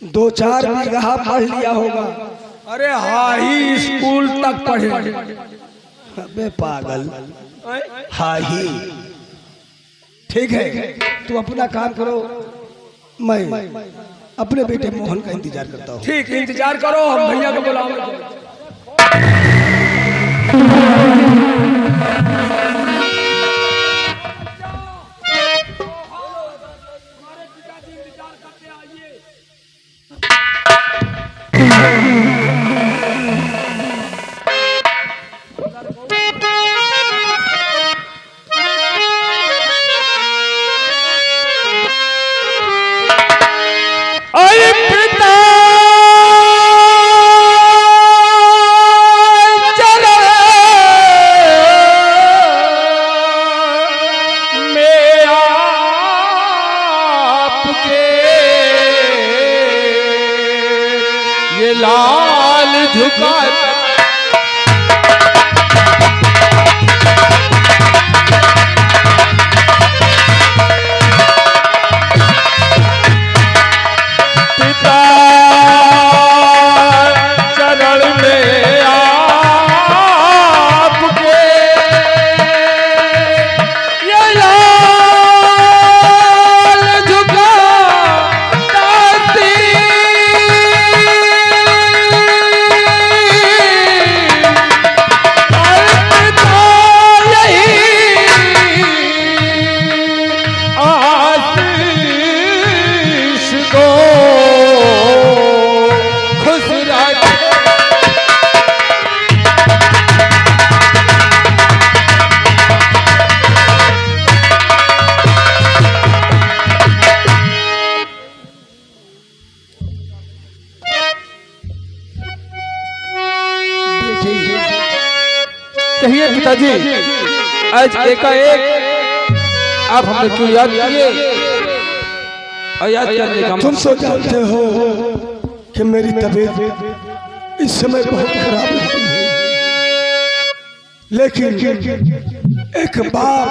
2-4 बीघा पढ़ लिया होगा। अरे हाई स्कूल तक पढ़े। अबे पागल, हाई ठीक है, तू अपना काम करो, मैं अपने बेटे मोहन का इंतजार करता हूँ। ठीक, इंतजार करो, हम भैया को बुलाएंगे। लाल झुका पिता चरण में आपके ये लाल झुका कहिए पिताजी, आज एकाएक आप हमने क्यों याद किए? और याद करने का तुम तो जानते हो कि मेरी तबीयत इस समय बहुत खराब है, लेकिन एक बाप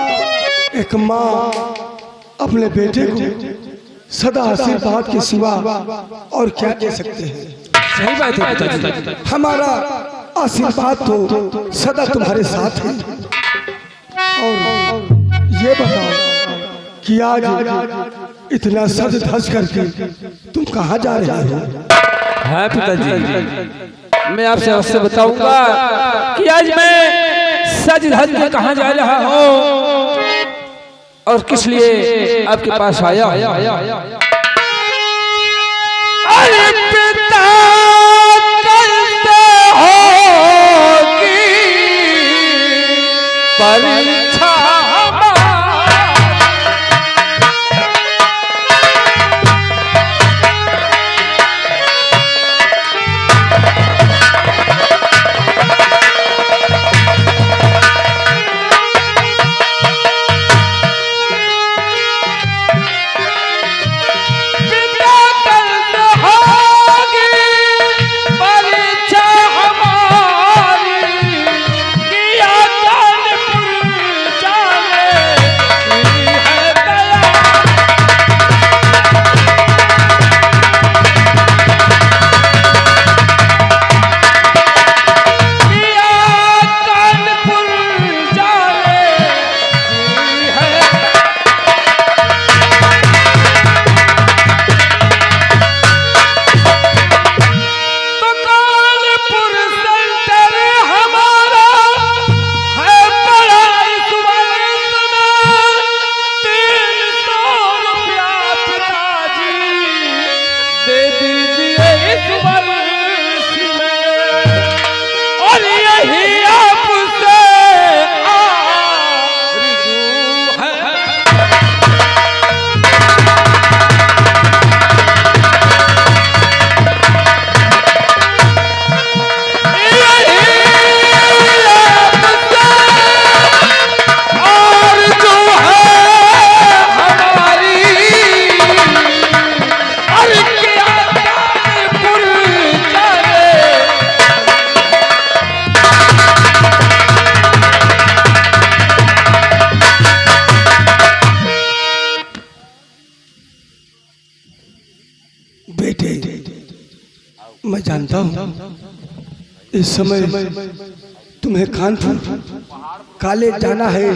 एक माँ अपने बेटे को सदा आशीर्वाद के सिवा और क्या दे सकते हैं? सही बात है पिताजी। हमारा आशीर्वाद तो सदा तुम्हारे साथ है। और ये बताओ कि आज इतना सज धज करके तुम कहाँ जा रहे हो? हाँ पिताजी, मैं आपसे अवश्य बताऊंगा कि आज मैं सज धज के कहाँ जा रहा हूँ और किस लिए आपके पास आया। अरे पिता परीक्षा जानता हूँ इस समय तुम्हें कानपुर काले जाना है।